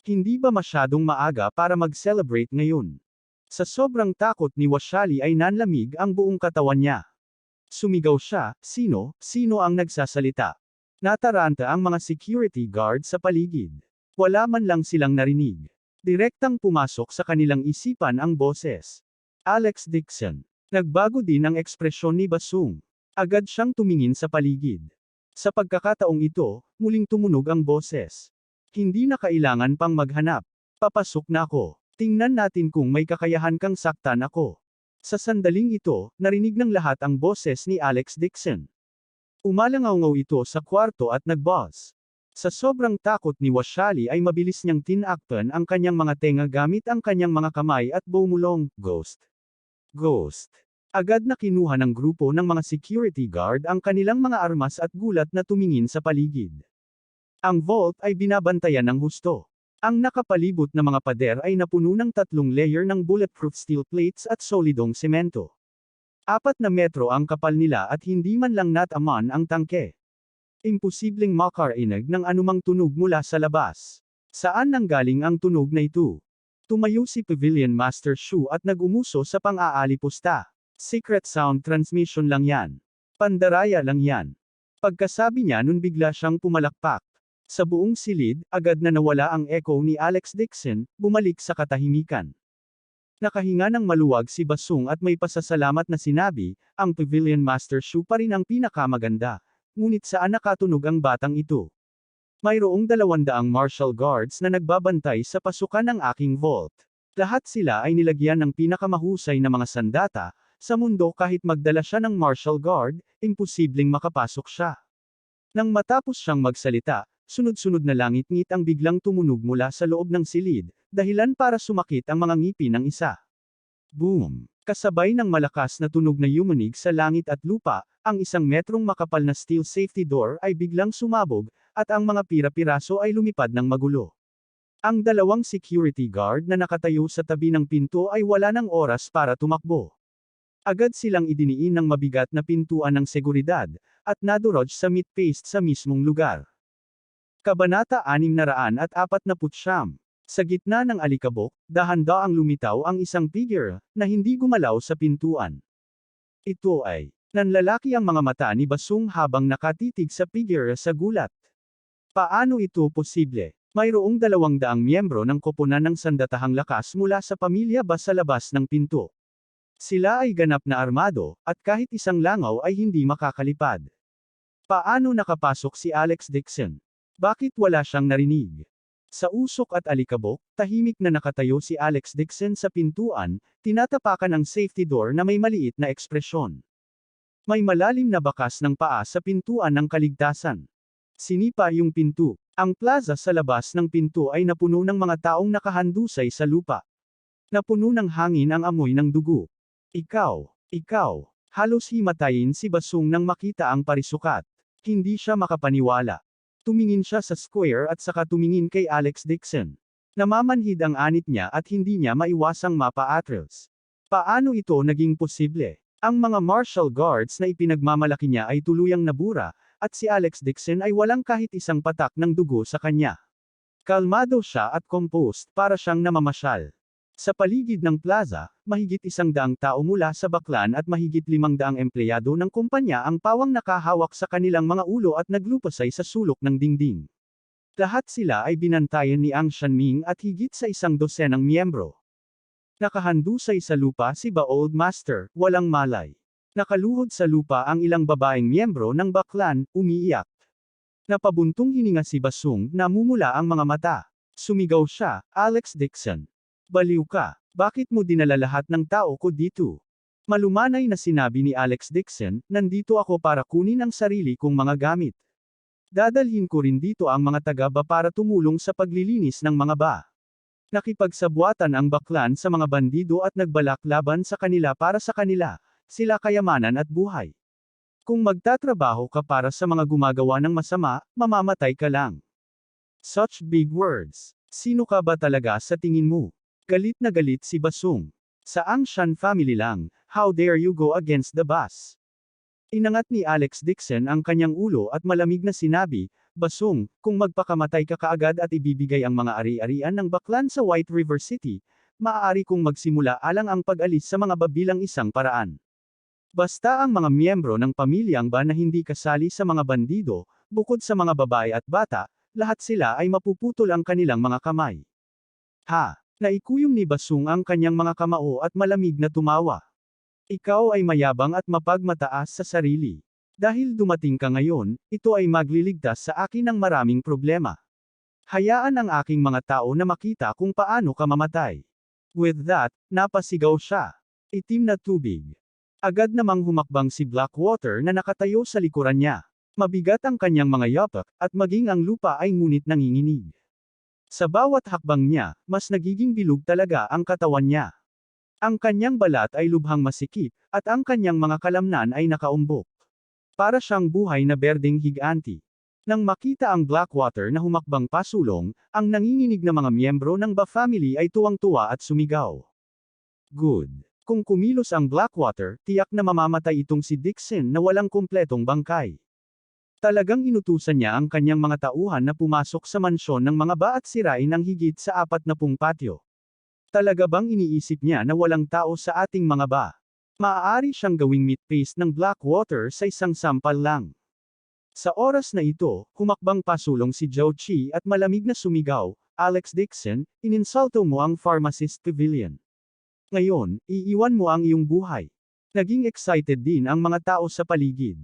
Hindi ba masyadong maaga para mag-celebrate ngayon? Sa sobrang takot ni Washali ay nanlamig ang buong katawan niya. Sumigaw siya, sino ang nagsasalita? Nataranta ang mga security guard sa paligid. Wala man lang silang narinig. Direktang pumasok sa kanilang isipan ang boses. Alex Dixon. Nagbago din ang ekspresyon ni Basung. Agad siyang tumingin sa paligid. Sa pagkakataong ito, muling tumunog ang boses. Hindi na kailangan pang maghanap. Papasok na ako. Tingnan natin kung may kakayahan kang saktan ako. Sa sandaling ito, narinig ng lahat ang boses ni Alex Dixon. Umalangaw-ngaw ito sa kwarto at nag-buzz. Sa sobrang takot ni Washali ay mabilis niyang tinakpan ang kanyang mga tenga gamit ang kanyang mga kamay at bumulong, Ghost. Ghost. Agad na kinuha ng grupo ng mga security guard ang kanilang mga armas at gulat na tumingin sa paligid. Ang vault ay binabantayan ng husto. Ang nakapalibot na mga pader ay napuno ng 3 layer ng bulletproof steel plates at solidong semento. 4 na metro ang kapal nila at hindi man lang nataman ang tangke. Imposibleng makarinig ng anumang tunog mula sa labas. Saan nanggaling ang tunog na ito? Tumayo si Pavilion Master Shu at nag-umuso sa pang-aalipusta. Secret sound transmission lang yan. Pandaraya lang yan. Pagkasabi niya nun bigla siyang pumalakpak. Sa buong silid, agad na nawala ang echo ni Alex Dixon, bumalik sa katahimikan. Nakahinga ng maluwag si Basung at may pasasalamat na sinabi, ang Pavilion Master Shu pa rin ang pinakamaganda. Ngunit saan nakatunog ang batang ito? Mayroong 200 martial guards na nagbabantay sa pasukan ng aking vault. Lahat sila ay nilagyan ng pinakamahusay na mga sandata. Sa mundo kahit magdala siya ng martial guard, imposibleng makapasok siya. Nang matapos siyang magsalita, sunod-sunod na langit-ngit ang biglang tumunog mula sa loob ng silid, dahilan para sumakit ang mga ngipin ng isa. Boom! Kasabay ng malakas na tunog na yumanig sa langit at lupa, ang 1 metrong makapal na steel safety door ay biglang sumabog, at ang mga pira-piraso ay lumipad ng magulo. Ang 2 security guard na nakatayo sa tabi ng pinto ay wala ng oras para tumakbo. Agad silang idiniin ng mabigat na pintuan ng seguridad, at nadurog sa meat paste sa mismong lugar. Kabanata 649. Sa gitna ng alikabok, dahan-daang lumitaw ang isang figure, na hindi gumalaw sa pintuan. Ito ay, nanlalaki ang mga mata ni Basung habang nakatitig sa figure sa gulat. Paano ito posible? Mayroong 200 miyembro ng koponan ng sandatahang lakas mula sa pamilya ba sa labas ng pinto. Sila ay ganap na armado, at kahit isang langaw ay hindi makakalipad. Paano nakapasok si Alex Dixon? Bakit wala siyang narinig? Sa usok at alikabok, tahimik na nakatayo si Alex Dixon sa pintuan, tinatapakan ang safety door na may maliit na ekspresyon. May malalim na bakas ng paa sa pintuan ng kaligtasan. Sinipa yung pinto. Ang plaza sa labas ng pinto ay napuno ng mga taong nakahandusay sa lupa. Napuno ng hangin ang amoy ng dugo. Ikaw. Halos himatayin si Basung nang makita ang parisukat. Hindi siya makapaniwala. Tumingin siya sa square at saka tumingin kay Alex Dixon. Namamanhid ang anit niya at hindi niya maiwasang mapa-athletes. Paano ito naging posible? Ang mga martial guards na ipinagmamalaki niya ay tuluyang nabura, at si Alex Dixon ay walang kahit isang patak ng dugo sa kanya. Kalmado siya at composed para siyang namamasyal. Sa paligid ng plaza, mahigit 100 tao mula sa Baklan at mahigit 500 empleyado ng kumpanya ang pawang nakahawak sa kanilang mga ulo at naglupasay sa sulok ng dingding. Lahat sila ay binantayan ni Ang Shanming at higit sa 100 miyembro. Nakahandusay sa lupa si Ba Old Master, walang malay. Nakaluhod sa lupa ang ilang babaeng miyembro ng Baklan, umiiyak. Napabuntong hininga si Basung, namumula ang mga mata. Sumigaw siya, Alex Dixon. Baliw ka, bakit mo dinala lahat ng tao ko dito? Malumanay na sinabi ni Alex Dixon, nandito ako para kunin ang sarili kong mga gamit. Dadalhin ko rin dito ang mga taga-ba para tumulong sa paglilinis ng mga ba. Nakipagsabwatan ang Baklan sa mga bandido at nagbalak laban sa kanila para sa kanila, sila kayamanan at buhay. Kung magtatrabaho ka para sa mga gumagawa ng masama, mamamatay ka lang. Such big words. Sino ka ba talaga sa tingin mo? Galit na galit si Basung. Sa Ang Shan family lang, how dare you go against the boss? Inangat ni Alex Dixon ang kanyang ulo at malamig na sinabi, Basung, kung magpakamatay ka kaagad at ibibigay ang mga ari-arian ng Baklan sa White River City, maaari kong magsimula alang ang pag-alis sa mga babilang isang paraan. Basta ang mga miyembro ng pamilyang ba na hindi kasali sa mga bandido, bukod sa mga babae at bata, lahat sila ay mapuputol ang kanilang mga kamay. Ha! Naikuyom ni Basung ang kanyang mga kamao at malamig na tumawa. Ikaw ay mayabang at mapagmataas sa sarili. Dahil dumating ka ngayon, ito ay magliligtas sa akin ng maraming problema. Hayaan ang aking mga tao na makita kung paano ka mamatay. With that, napasigaw siya. Itim na tubig. Agad namang humakbang si Blackwater na nakatayo sa likuran niya. Mabigat ang kanyang mga yapak, at maging ang lupa ay ngunit nanginginig. Sa bawat hakbang niya, mas nagiging bilog talaga ang katawan niya. Ang kanyang balat ay lubhang masikip, at ang kanyang mga kalamnan ay nakaumbok. Para siyang buhay na berdeng higanti. Nang makita ang Blackwater na humakbang pasulong, ang nanginginig na mga miyembro ng Ba family ay tuwang-tuwa at sumigaw. Good. Kung kumilos ang Blackwater, tiyak na mamamatay itong si Dixon na walang kumpletong bangkay. Talagang inutusan niya ang kanyang mga tauhan na pumasok sa mansyon ng mga ba at sirain ang higit sa 40 patio. Talaga bang iniisip niya na walang tao sa ating mga ba? Maaari siyang gawing meat paste ng Blackwater sa isang sampal lang. Sa oras na ito, humakbang pasulong si Zhou Qi at malamig na sumigaw, Alex Dixon, ininsulto mo ang pharmacist pavilion. Ngayon, iiwan mo ang iyong buhay. Naging excited din ang mga tao sa paligid.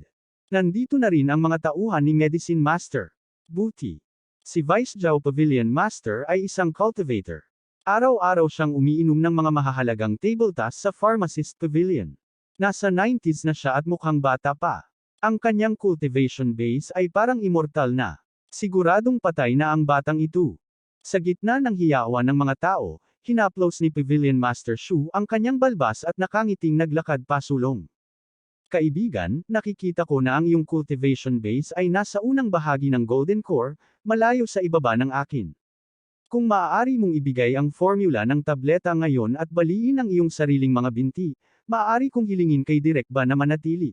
Nandito na rin ang mga tauhan ni Medicine Master. Buti. Si Vice Zhao Pavilion Master ay isang cultivator. Araw-araw siyang umiinom ng mga mahahalagang table tasks sa Pharmacist Pavilion. Nasa 90s na siya at mukhang bata pa. Ang kanyang cultivation base ay parang immortal na. Siguradong patay na ang batang ito. Sa gitna ng hiyawan ng mga tao, hinaplos ni Pavilion Master Shu ang kanyang balbas at nakangiting naglakad pasulong. Kaibigan, nakikita ko na ang iyong cultivation base ay nasa unang bahagi ng Golden Core, malayo sa ibaba ng akin. Kung maaari mong ibigay ang formula ng tableta ngayon at baliin ang iyong sariling mga binti, maaari kong hilingin kay Direk Ba na manatili.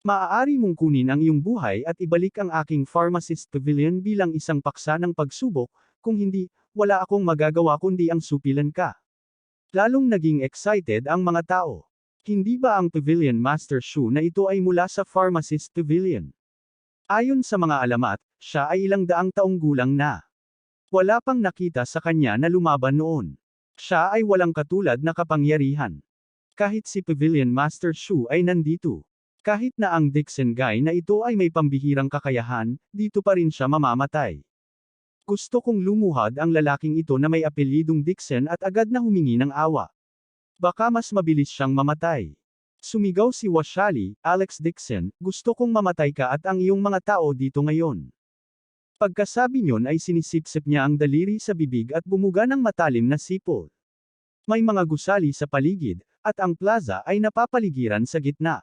Maaari mong kunin ang iyong buhay at ibalik ang aking pharmacist pavilion bilang isang paksa ng pagsubok, kung hindi, wala akong magagawa kundi ang supilan ka. Lalong naging excited ang mga tao. Hindi ba ang Pavilion Master Shu na ito ay mula sa Pharmacist Pavilion? Ayon sa mga alamat, siya ay ilang daang taong gulang na. Wala pang nakita sa kanya na lumaban noon. Siya ay walang katulad na kapangyarihan. Kahit si Pavilion Master Shu ay nandito. Kahit na ang Dixon Guy na ito ay may pambihirang kakayahan, dito pa rin siya mamamatay. Gusto kong lumuhad ang lalaking ito na may apelyidong Dixon at agad na humingi ng awa. Baka mas mabilis siyang mamatay. Sumigaw si Washali, Alex Dixon, gusto kong mamatay ka at ang iyong mga tao dito ngayon. Pagkasabi niyon ay sinisipsip niya ang daliri sa bibig at bumuga ng matalim na sipol. May mga gusali sa paligid, at ang plaza ay napapaligiran sa gitna.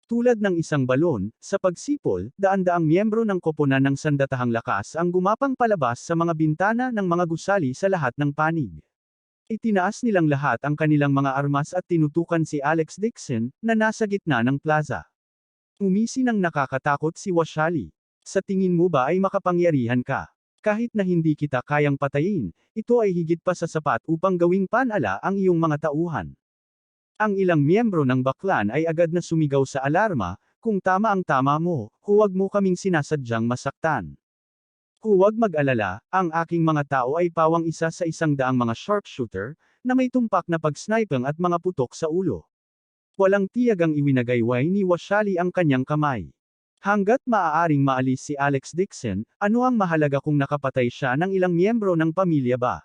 Tulad ng isang balon, sa pagsipol, daan-daang miyembro ng koponan ng sandatahang lakas ang gumapang palabas sa mga bintana ng mga gusali sa lahat ng panig. Itinaas nilang lahat ang kanilang mga armas at tinutukan si Alex Dixon, na nasa gitna ng plaza. Umisi ng nakakatakot si Washali. Sa tingin mo ba ay makapangyarihan ka? Kahit na hindi kita kayang patayin, ito ay higit pa sa sapat upang gawing panala ang iyong mga tauhan. Ang ilang miyembro ng baklan ay agad na sumigaw sa alarma, kung tama ang tama mo, huwag mo kaming sinasadyang masaktan. Huwag mag-alala, ang aking mga tao ay pawang isa sa 100 mga sharpshooter, na may tumpak na pag-sniping at mga putok sa ulo. Walang tiyagang iwinagayway ni Washali ang kanyang kamay. Hanggat maaaring maalis si Alex Dixon, ano ang mahalaga kung nakapatay siya ng ilang miyembro ng pamilya ba?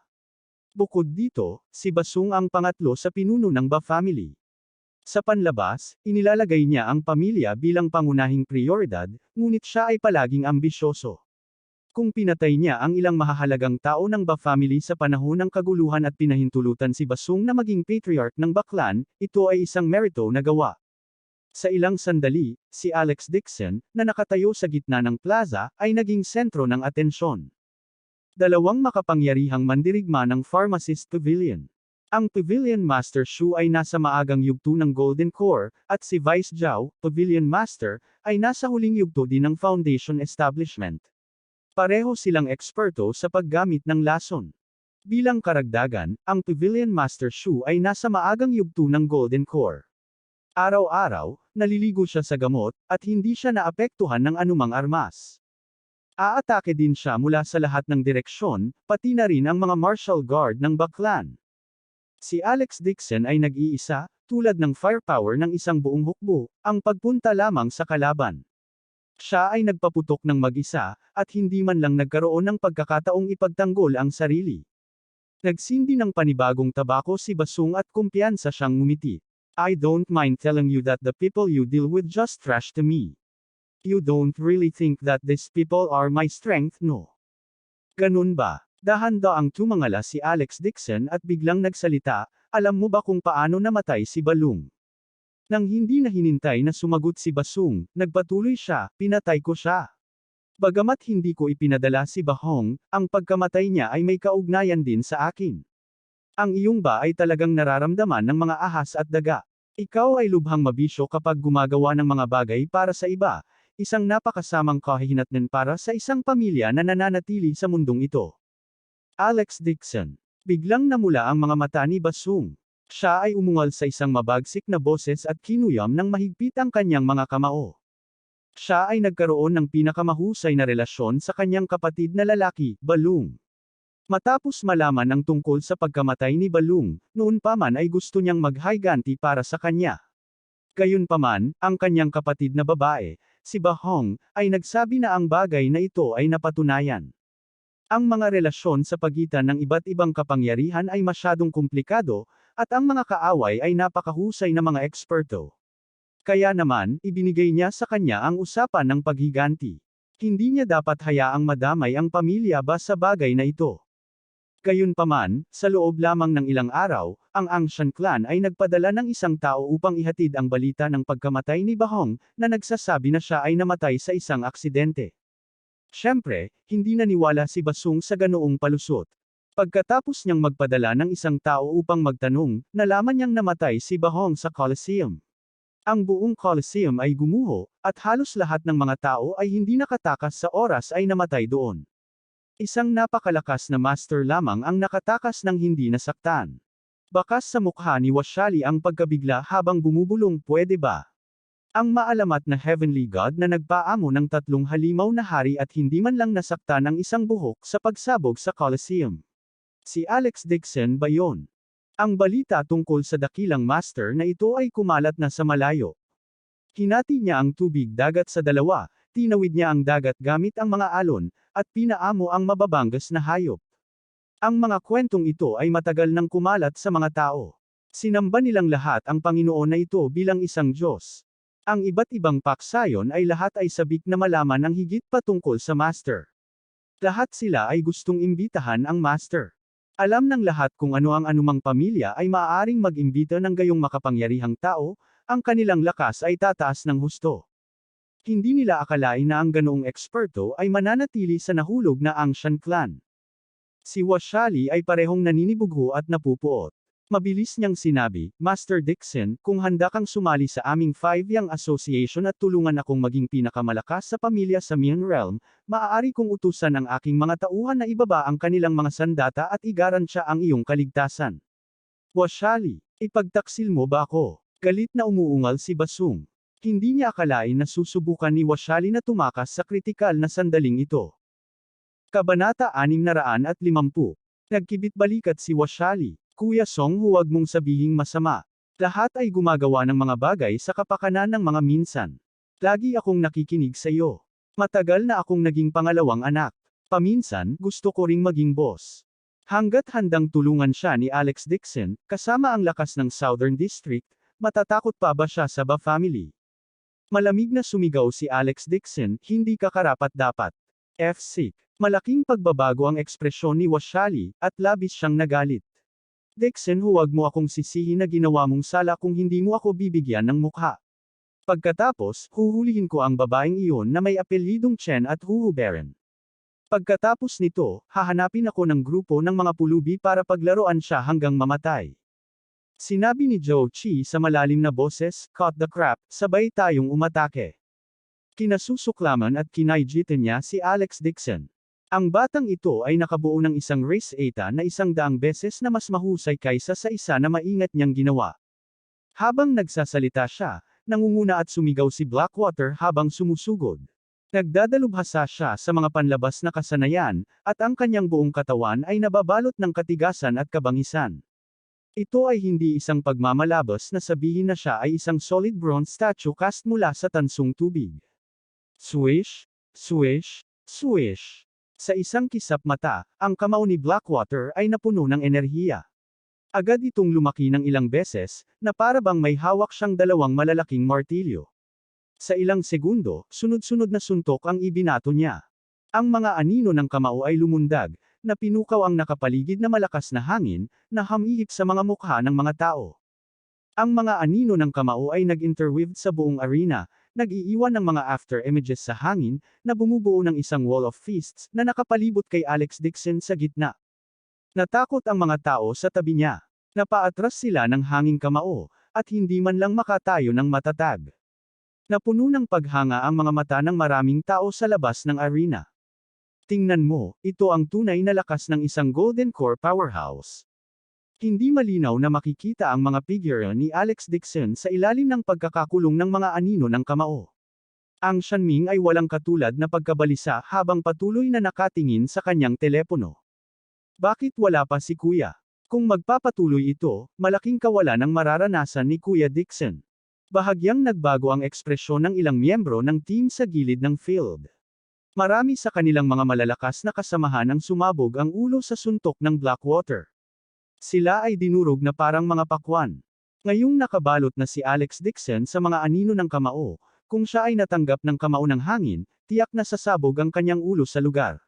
Bukod dito, si Basung ang pangatlo sa pinuno ng Ba family. Sa panlabas, inilalagay niya ang pamilya bilang pangunahing prioridad, ngunit siya ay palaging ambisyoso. Kung pinatay niya ang ilang mahahalagang tao ng Ba family sa panahon ng kaguluhan at pinahintulutan si Basung na maging patriarch ng Baklan, ito ay isang merito na gawa. Sa ilang sandali, si Alex Dixon, na nakatayo sa gitna ng plaza, ay naging sentro ng atensyon. Dalawang makapangyarihang mandirigma ng Pharmacist Pavilion. Ang Pavilion Master Shu ay nasa maagang yugto ng Golden Core, at si Vice Zhao, Pavilion Master, ay nasa huling yugto din ng Foundation Establishment. Pareho silang eksperto sa paggamit ng lason. Bilang karagdagan, ang Pavilion Master Shu ay nasa maagang yugto ng Golden Core. Araw-araw, naliligo siya sa gamot, at hindi siya naapektuhan ng anumang armas. Aatake din siya mula sa lahat ng direksyon, pati na rin ang mga martial guard ng Baklan. Si Alex Dixon ay nag-iisa, tulad ng firepower ng isang buong hukbo, ang pagpunta lamang sa kalaban. Siya ay nagpaputok ng mag-isa, at hindi man lang nagkaroon ng pagkakataong ipagtanggol ang sarili. Nagsindi ng panibagong tabako si Basung at kumpiyansa siyang ngumiti. I don't mind telling you that the people you deal with just trash to me. You don't really think that these people are my strength, no? Ganun ba? Dahan-daang tumangala si Alex Dixon at biglang nagsalita, alam mo ba kung paano namatay si Balung? Nang hindi na hinintay na sumagot si Basung, nagpatuloy siya, pinatay ko siya. Bagamat hindi ko ipinadala si Bahong, ang pagkamatay niya ay may kaugnayan din sa akin. Ang iyong ba ay talagang nararamdaman ng mga ahas at daga. Ikaw ay lubhang mabisyo kapag gumagawa ng mga bagay para sa iba, isang napakasamang kahihinatnan para sa isang pamilya na nananatili sa mundong ito. Alex Dixon. Biglang namula ang mga mata ni Basung. Siya ay umungal sa isang mabagsik na boses at kinuyam ng mahigpit ang kanyang mga kamao. Siya ay nagkaroon ng pinakamahusay na relasyon sa kanyang kapatid na lalaki, Balung. Matapos malaman ang tungkol sa pagkamatay ni Balung, noon pa man ay gusto niyang maghiganti para sa kanya. Gayunpaman, ang kanyang kapatid na babae, si Bahong, ay nagsabi na ang bagay na ito ay napatunayan. Ang mga relasyon sa pagitan ng iba't ibang kapangyarihan ay masyadong komplikado, at ang mga kaaway ay napakahusay na mga eksperto. Kaya naman, ibinigay niya sa kanya ang usapan ng paghiganti. Hindi niya dapat hayaang madamay ang pamilya ba sa bagay na ito. Gayunpaman, sa loob lamang ng ilang araw, ang Angshan clan ay nagpadala ng isang tao upang ihatid ang balita ng pagkamatay ni Bahong, na nagsasabi na siya ay namatay sa isang aksidente. Siyempre, hindi naniwala si Basung sa ganoong palusot. Pagkatapos niyang magpadala ng isang tao upang magtanong, nalaman niyang namatay si Bahong sa Coliseum. Ang buong Coliseum ay gumuho, at halos lahat ng mga tao ay hindi nakatakas sa oras ay namatay doon. Isang napakalakas na master lamang ang nakatakas ng hindi nasaktan. Bakas sa mukha ni Washali ang pagkabigla habang bumubulong, pwede ba? Ang maalamat na Heavenly God na nagpaamo ng 3 halimaw na hari at hindi man lang nasaktan ng isang buhok sa pagsabog sa Coliseum. Si Alex Dixon ba yon? Ang balita tungkol sa dakilang master na ito ay kumalat na sa malayo. Hinati niya ang tubig dagat sa dalawa, tinawid niya ang dagat gamit ang mga alon, at pinaamo ang mababangas na hayop. Ang mga kwentong ito ay matagal nang kumalat sa mga tao. Sinamba nilang lahat ang Panginoon na ito bilang isang Diyos. Ang iba't ibang paksayon ay lahat ay sabik na malaman ang higit pa tungkol sa master. Lahat sila ay gustong imbitahan ang master. Alam ng lahat kung ano ang anumang pamilya ay maaaring mag-imbita ng gayong makapangyarihang tao, ang kanilang lakas ay tataas ng husto. Hindi nila akalain na ang ganoong eksperto ay mananatili sa nahulog na Angshan clan. Si Washali ay parehong naninibugho at napupuot. Mabilis niyang sinabi, Master Dixon, kung handa kang sumali sa aming 5-yang association at tulungan akong maging pinakamalakas sa pamilya sa Mian Realm, maaari kong utusan ang aking mga tauhan na ibaba ang kanilang mga sandata at igarantiya ang iyong kaligtasan. Washali, ipagtaksil mo ba ako? Galit na umuungal si Basung. Hindi niya akalain na susubukan ni Washali na tumakas sa kritikal na sandaling ito. Kabanata 650. Nagkibit-balikat si Washali. Kuya Song, huwag mong sabihing masama. Lahat ay gumagawa ng mga bagay sa kapakanan ng mga minsan. Lagi akong nakikinig sa iyo. Matagal na akong naging pangalawang anak. Paminsan, gusto ko ring maging boss. Hanggat handang tulungan siya ni Alex Dixon, kasama ang lakas ng Southern District, matatakot pa ba siya sa Ba family? Malamig na sumigaw si Alex Dixon, hindi ka karapat-dapat. F-sick. Malaking pagbabago ang ekspresyon ni Washali, at labis siyang nagalit. Dixon, huwag mo akong sisihin na ginawa mong sala kung hindi mo ako bibigyan ng mukha. Pagkatapos, huhulihin ko ang babaeng iyon na may apelyidong Chen at huhuberin. Pagkatapos nito, hahanapin ako ng grupo ng mga pulubi para paglaruan siya hanggang mamatay. Sinabi ni Zhou Qi sa malalim na boses, cut the crap, sabay tayong umatake. Kinasusuklaman at kinaijitan niya si Alex Dixon. Ang batang ito ay nakabuo ng isang race eta na 100 beses na mas mahusay kaysa sa isa na maingat niyang ginawa. Habang nagsasalita siya, nangunguna at sumigaw si Blackwater habang sumusugod. Nagdadalubhasa siya sa mga panlabas na kasanayan, at ang kanyang buong katawan ay nababalot ng katigasan at kabangisan. Ito ay hindi isang pagmamalabas na sabihin na siya ay isang solid bronze statue cast mula sa tansong tubig. Swish, swish, swish. Sa isang kisap mata, ang kamao ni Blackwater ay napuno ng enerhiya. Agad itong lumaki ng ilang beses, na para bang may hawak siyang 2 malalaking martilyo. Sa ilang segundo, sunod-sunod na suntok ang ibinato niya. Ang mga anino ng kamao ay lumundag, na pinukaw ang nakapaligid na malakas na hangin, na humihip sa mga mukha ng mga tao. Ang mga anino ng kamao ay nag-interweave sa buong arena, nag-iiwan ng mga after images sa hangin, na bumubuo ng isang wall of fists, na nakapalibot kay Alex Dixon sa gitna. Natakot ang mga tao sa tabi niya. Napaatras sila ng hanging kamao, at hindi man lang makatayo ng matatag. Napuno ng paghanga ang mga mata ng maraming tao sa labas ng arena. Tingnan mo, ito ang tunay na lakas ng isang Golden Core powerhouse. Hindi malinaw na makikita ang mga figure ni Alex Dixon sa ilalim ng pagkakakulong ng mga anino ng kamao. Ang Shanming ay walang katulad na pagkabalisa habang patuloy na nakatingin sa kanyang telepono. Bakit wala pa si Kuya? Kung magpapatuloy ito, malaking kawalan ang mararanasan ni Kuya Dixon. Bahagyang nagbago ang ekspresyon ng ilang miyembro ng team sa gilid ng field. Marami sa kanilang mga malalakas na kasamahan ang sumabog ang ulo sa suntok ng Blackwater. Sila ay dinurog na parang mga pakwan. Ngayong nakabalot na si Alex Dixon sa mga anino ng kamao, kung siya ay natanggap ng kamao ng hangin, tiyak na sasabog ang kanyang ulo sa lugar.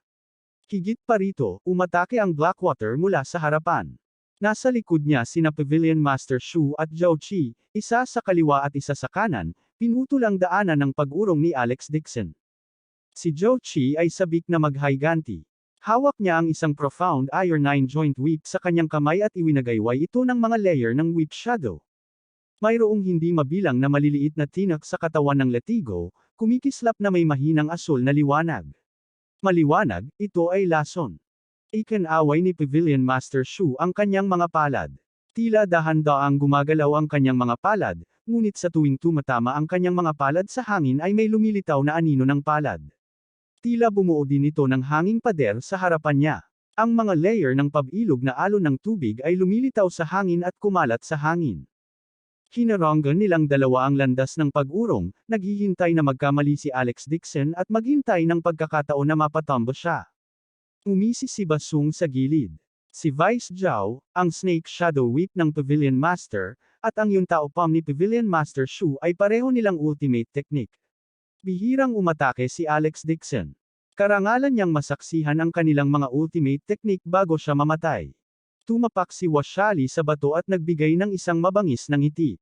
Higit pa rito, umatake ang Blackwater mula sa harapan. Nasa likod niya sina Pavilion Master Shu at Zhao Qi, isa sa kaliwa at isa sa kanan, pinutol ang daanan ng pag-urong ni Alex Dixon. Si Zhao Qi ay sabik na maghiganti. Hawak niya ang isang profound Iron 9 joint whip sa kanyang kamay at iwinagayway ito ng mga layer ng whip shadow. Mayroong hindi mabilang na maliliit na tinak sa katawan ng Latigo, kumikislap na may mahinang asul na liwanag. Maliwanag, ito ay lason. Ikinaway ni Pavilion Master Shu ang kanyang mga palad. Tila dahan-daang gumagalaw ang kanyang mga palad, ngunit sa tuwing tumatama ang kanyang mga palad sa hangin ay may lumilitaw na anino ng palad. Tila bumuo din ito ng hanging pader sa harapan niya. Ang mga layer ng pabilog na alon ng tubig ay lumilitaw sa hangin at kumalat sa hangin. Hinaranggan nilang dalawa ang landas ng pag-urong, naghihintay na magkamali si Alex Dixon at maghintay ng pagkakataon na mapatambo siya. Umisi si Basung sa gilid. Si Vice Zhao, ang Snake Shadow Whip ng Pavilion Master, at ang Yuntao Palm ni Pavilion Master Shu ay pareho nilang ultimate technique. Bihirang umatake si Alex Dixon. Karangalan niyang masaksihan ang kanilang mga ultimate technique bago siya mamatay. Tumapak si Washali sa bato at nagbigay ng isang mabangis na ngiti.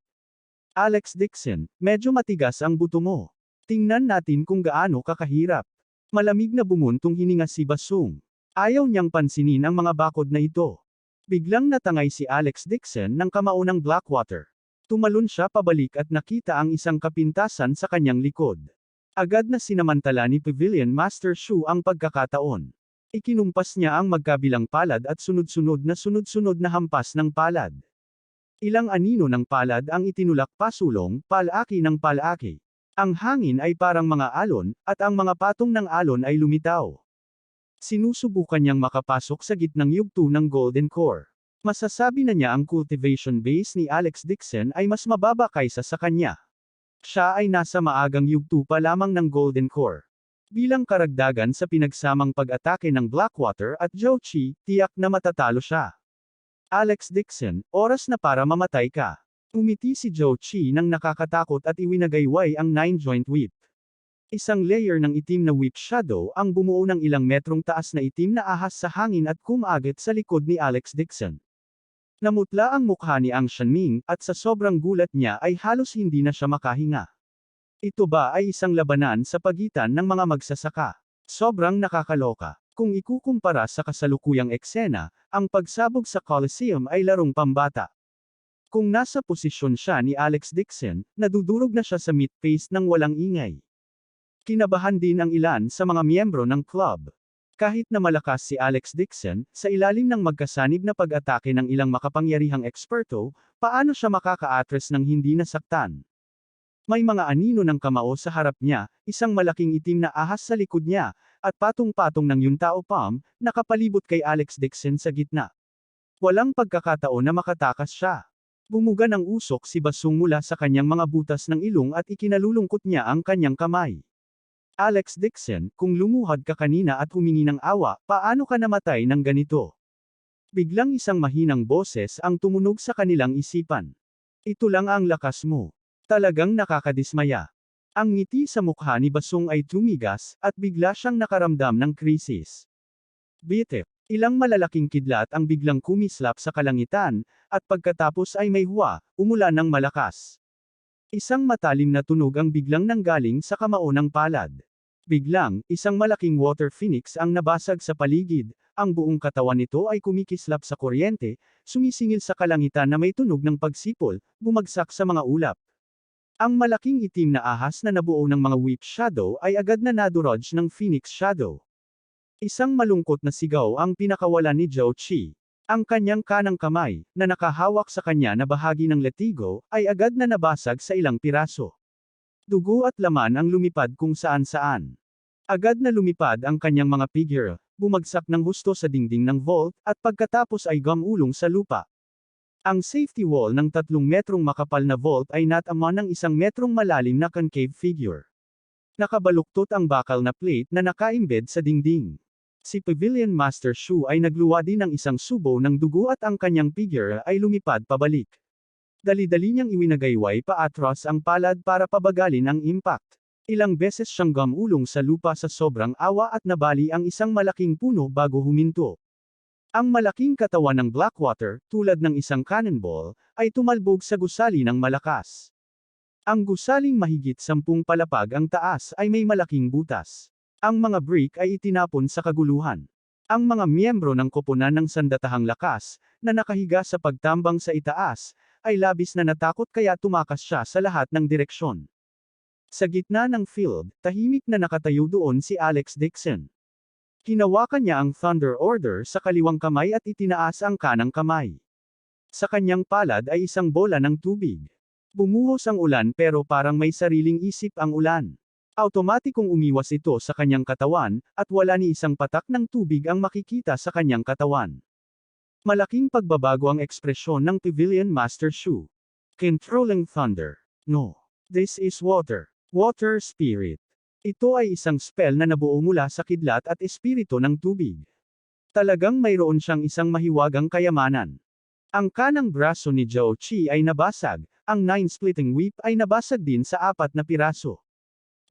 Alex Dixon, medyo matigas ang buto mo. Tingnan natin kung gaano kakahirap. Malamig na bumuntong hininga si Basung. Ayaw niyang pansinin ang mga bakod na ito. Biglang natangay si Alex Dixon ng kamao ng Blackwater. Tumalon siya pabalik at nakita ang isang kapintasan sa kanyang likod. Agad na sinamantala ni Pavilion Master Shu ang pagkakataon. Ikinumpas niya ang magkabilang palad at sunod-sunod na hampas ng palad. Ilang anino ng palad ang itinulak pasulong, palaki ng palaki. Ang hangin ay parang mga alon, at ang mga patong ng alon ay lumitaw. Sinusubukan niyang makapasok sa gitnang yugto ng Golden Core. Masasabi na niya ang cultivation base ni Alex Dixon ay mas mababa kaysa sa kanya. Siya ay nasa maagang yugto pa lamang ng Golden Core. Bilang karagdagan sa pinagsamang pag-atake ng Blackwater at Zhao Qi, tiyak na matatalo siya. Alex Dixon, oras na para mamatay ka. Umiti si Zhao Qi nang nakakatakot at iwinagayway ang 9-joint whip. Isang layer ng itim na whip shadow ang bumuo ng ilang metrong taas na itim na ahas sa hangin at kumagit sa likod ni Alex Dixon. Namutla ang mukha ni Ang Shanming, at sa sobrang gulat niya ay halos hindi na siya makahinga. Ito ba ay isang labanan sa pagitan ng mga magsasaka? Sobrang nakakaloka. Kung ikukumpara sa kasalukuyang eksena, ang pagsabog sa Coliseum ay larong pambata. Kung nasa posisyon siya ni Alex Dixon, nadudurog na siya sa meat paste ng walang ingay. Kinabahan din ang ilan sa mga miyembro ng club. Kahit na malakas si Alex Dixon, sa ilalim ng magkasanib na pag-atake ng ilang makapangyarihang eksperto, paano siya makaka-atres ng hindi nasaktan? May mga anino ng kamao sa harap niya, isang malaking itim na ahas sa likod niya, at patong-patong ng Yuntao Palm, nakapalibot kay Alex Dixon sa gitna. Walang pagkakataon na makatakas siya. Bumuga ng usok si Basung mula sa kanyang mga butas ng ilong at ikinalulungkot niya ang kanyang kamay. Alex Dixon, kung lumuhad ka kanina at humingi ng awa, paano ka namatay ng ganito? Biglang isang mahinang boses ang tumunog sa kanilang isipan. Ito lang ang lakas mo. Talagang nakakadismaya. Ang ngiti sa mukha ni Basung ay tumigas, at bigla siyang nakaramdam ng krisis. Bitip. Ilang malalaking kidlat ang biglang kumislap sa kalangitan, at pagkatapos ay may huwa, umulan ng malakas. Isang matalim na tunog ang biglang nanggaling sa kamao ng palad. Biglang, isang malaking water phoenix ang nabasag sa paligid, ang buong katawan nito ay kumikislap sa kuryente, sumisingil sa kalangitan na may tunog ng pagsipol, bumagsak sa mga ulap. Ang malaking itim na ahas na nabuo ng mga whip shadow ay agad na nadurog ng Phoenix Shadow. Isang malungkot na sigaw ang pinakawalan ni Zhao Qi. Ang kanyang kanang kamay, na nakahawak sa kanya na bahagi ng latigo, ay agad na nabasag sa ilang piraso. Dugo at laman ang lumipad kung saan-saan. Agad na lumipad ang kanyang mga figure, bumagsak ng husto sa dingding ng vault, at pagkatapos ay gumulong sa lupa. Ang safety wall ng 3 metrong makapal na vault ay natama ng 1 metrong malalim na concave figure. Nakabaluktot ang bakal na plate na naka-embed sa dingding. Si Pavilion Master Shu ay nagluwa din ng isang subo ng dugo at ang kanyang figure ay lumipad pabalik. Dali-dali niyang iwinagayway paatras ang palad para pabagalin ang impact. Ilang beses siyang gumulong sa lupa sa sobrang awa at nabali ang isang malaking puno bago huminto. Ang malaking katawan ng Blackwater, tulad ng isang cannonball, ay tumalbog sa gusali ng malakas. Ang gusaling mahigit 10 palapag ang taas ay may malaking butas. Ang mga brick ay itinapon sa kaguluhan. Ang mga miyembro ng koponan ng sandatahang lakas, na nakahiga sa pagtambang sa itaas, ay labis na natakot kaya tumakas siya sa lahat ng direksyon. Sa gitna ng field, tahimik na nakatayo doon si Alex Dixon. Hinawakan niya ang Thunder Order sa kaliwang kamay at itinaas ang kanang kamay. Sa kanyang palad ay isang bola ng tubig. Bumuhos ang ulan pero parang may sariling isip ang ulan. Automatikong umiwas ito sa kanyang katawan, at wala ni isang patak ng tubig ang makikita sa kanyang katawan. Malaking pagbabago ang ekspresyon ng Pavilion Master Shu. Controlling Thunder. No. This is water. Water Spirit. Ito ay isang spell na nabuo mula sa kidlat at espiritu ng tubig. Talagang mayroon siyang isang mahiwagang kayamanan. Ang kanang braso ni Zhou Qi ay nabasag, ang 9 splitting whip ay nabasag din sa 4 na piraso.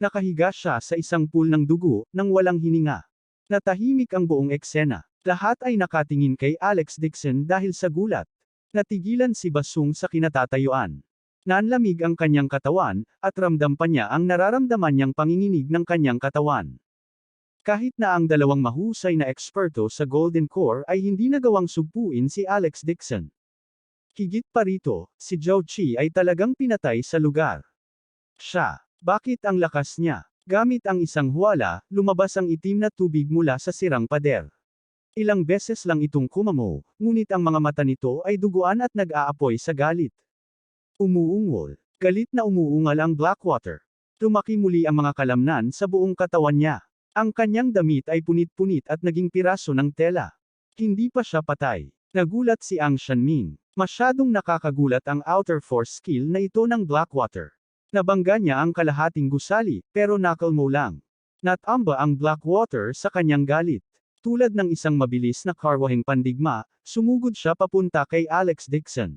Nakahiga siya sa isang pool ng dugo, nang walang hininga. Natahimik ang buong eksena. Lahat ay nakatingin kay Alex Dixon dahil sa gulat. Natigilan si Basung sa kinatatayuan. Nanlamig ang kanyang katawan, at ramdam pa niya ang nararamdaman niyang panginginig ng kanyang katawan. Kahit na ang dalawang mahusay na eksperto sa Golden Core ay hindi nagawang sugpuin si Alex Dixon. Higit pa rito, si Zhou Qi ay talagang pinatay sa lugar. Siya. Bakit ang lakas niya? Gamit ang isang huwala, lumabas ang itim na tubig mula sa sirang pader. Ilang beses lang itong kumamo, ngunit ang mga mata nito ay duguan at nag-aapoy sa galit. Umuungol. Galit na umuungal ang Blackwater. Lumaki muli ang mga kalamnan sa buong katawan niya. Ang kanyang damit ay punit-punit at naging piraso ng tela. Hindi pa siya patay. Nagulat si Ang Shanming. Masyadong nakakagulat ang outer force skill na ito ng Blackwater. Nabangga niya ang kalahating gusali, pero knuckle mo lang. Natamba ang Blackwater sa kanyang galit. Tulad ng isang mabilis na karwaheng pandigma, sumugod siya papunta kay Alex Dixon.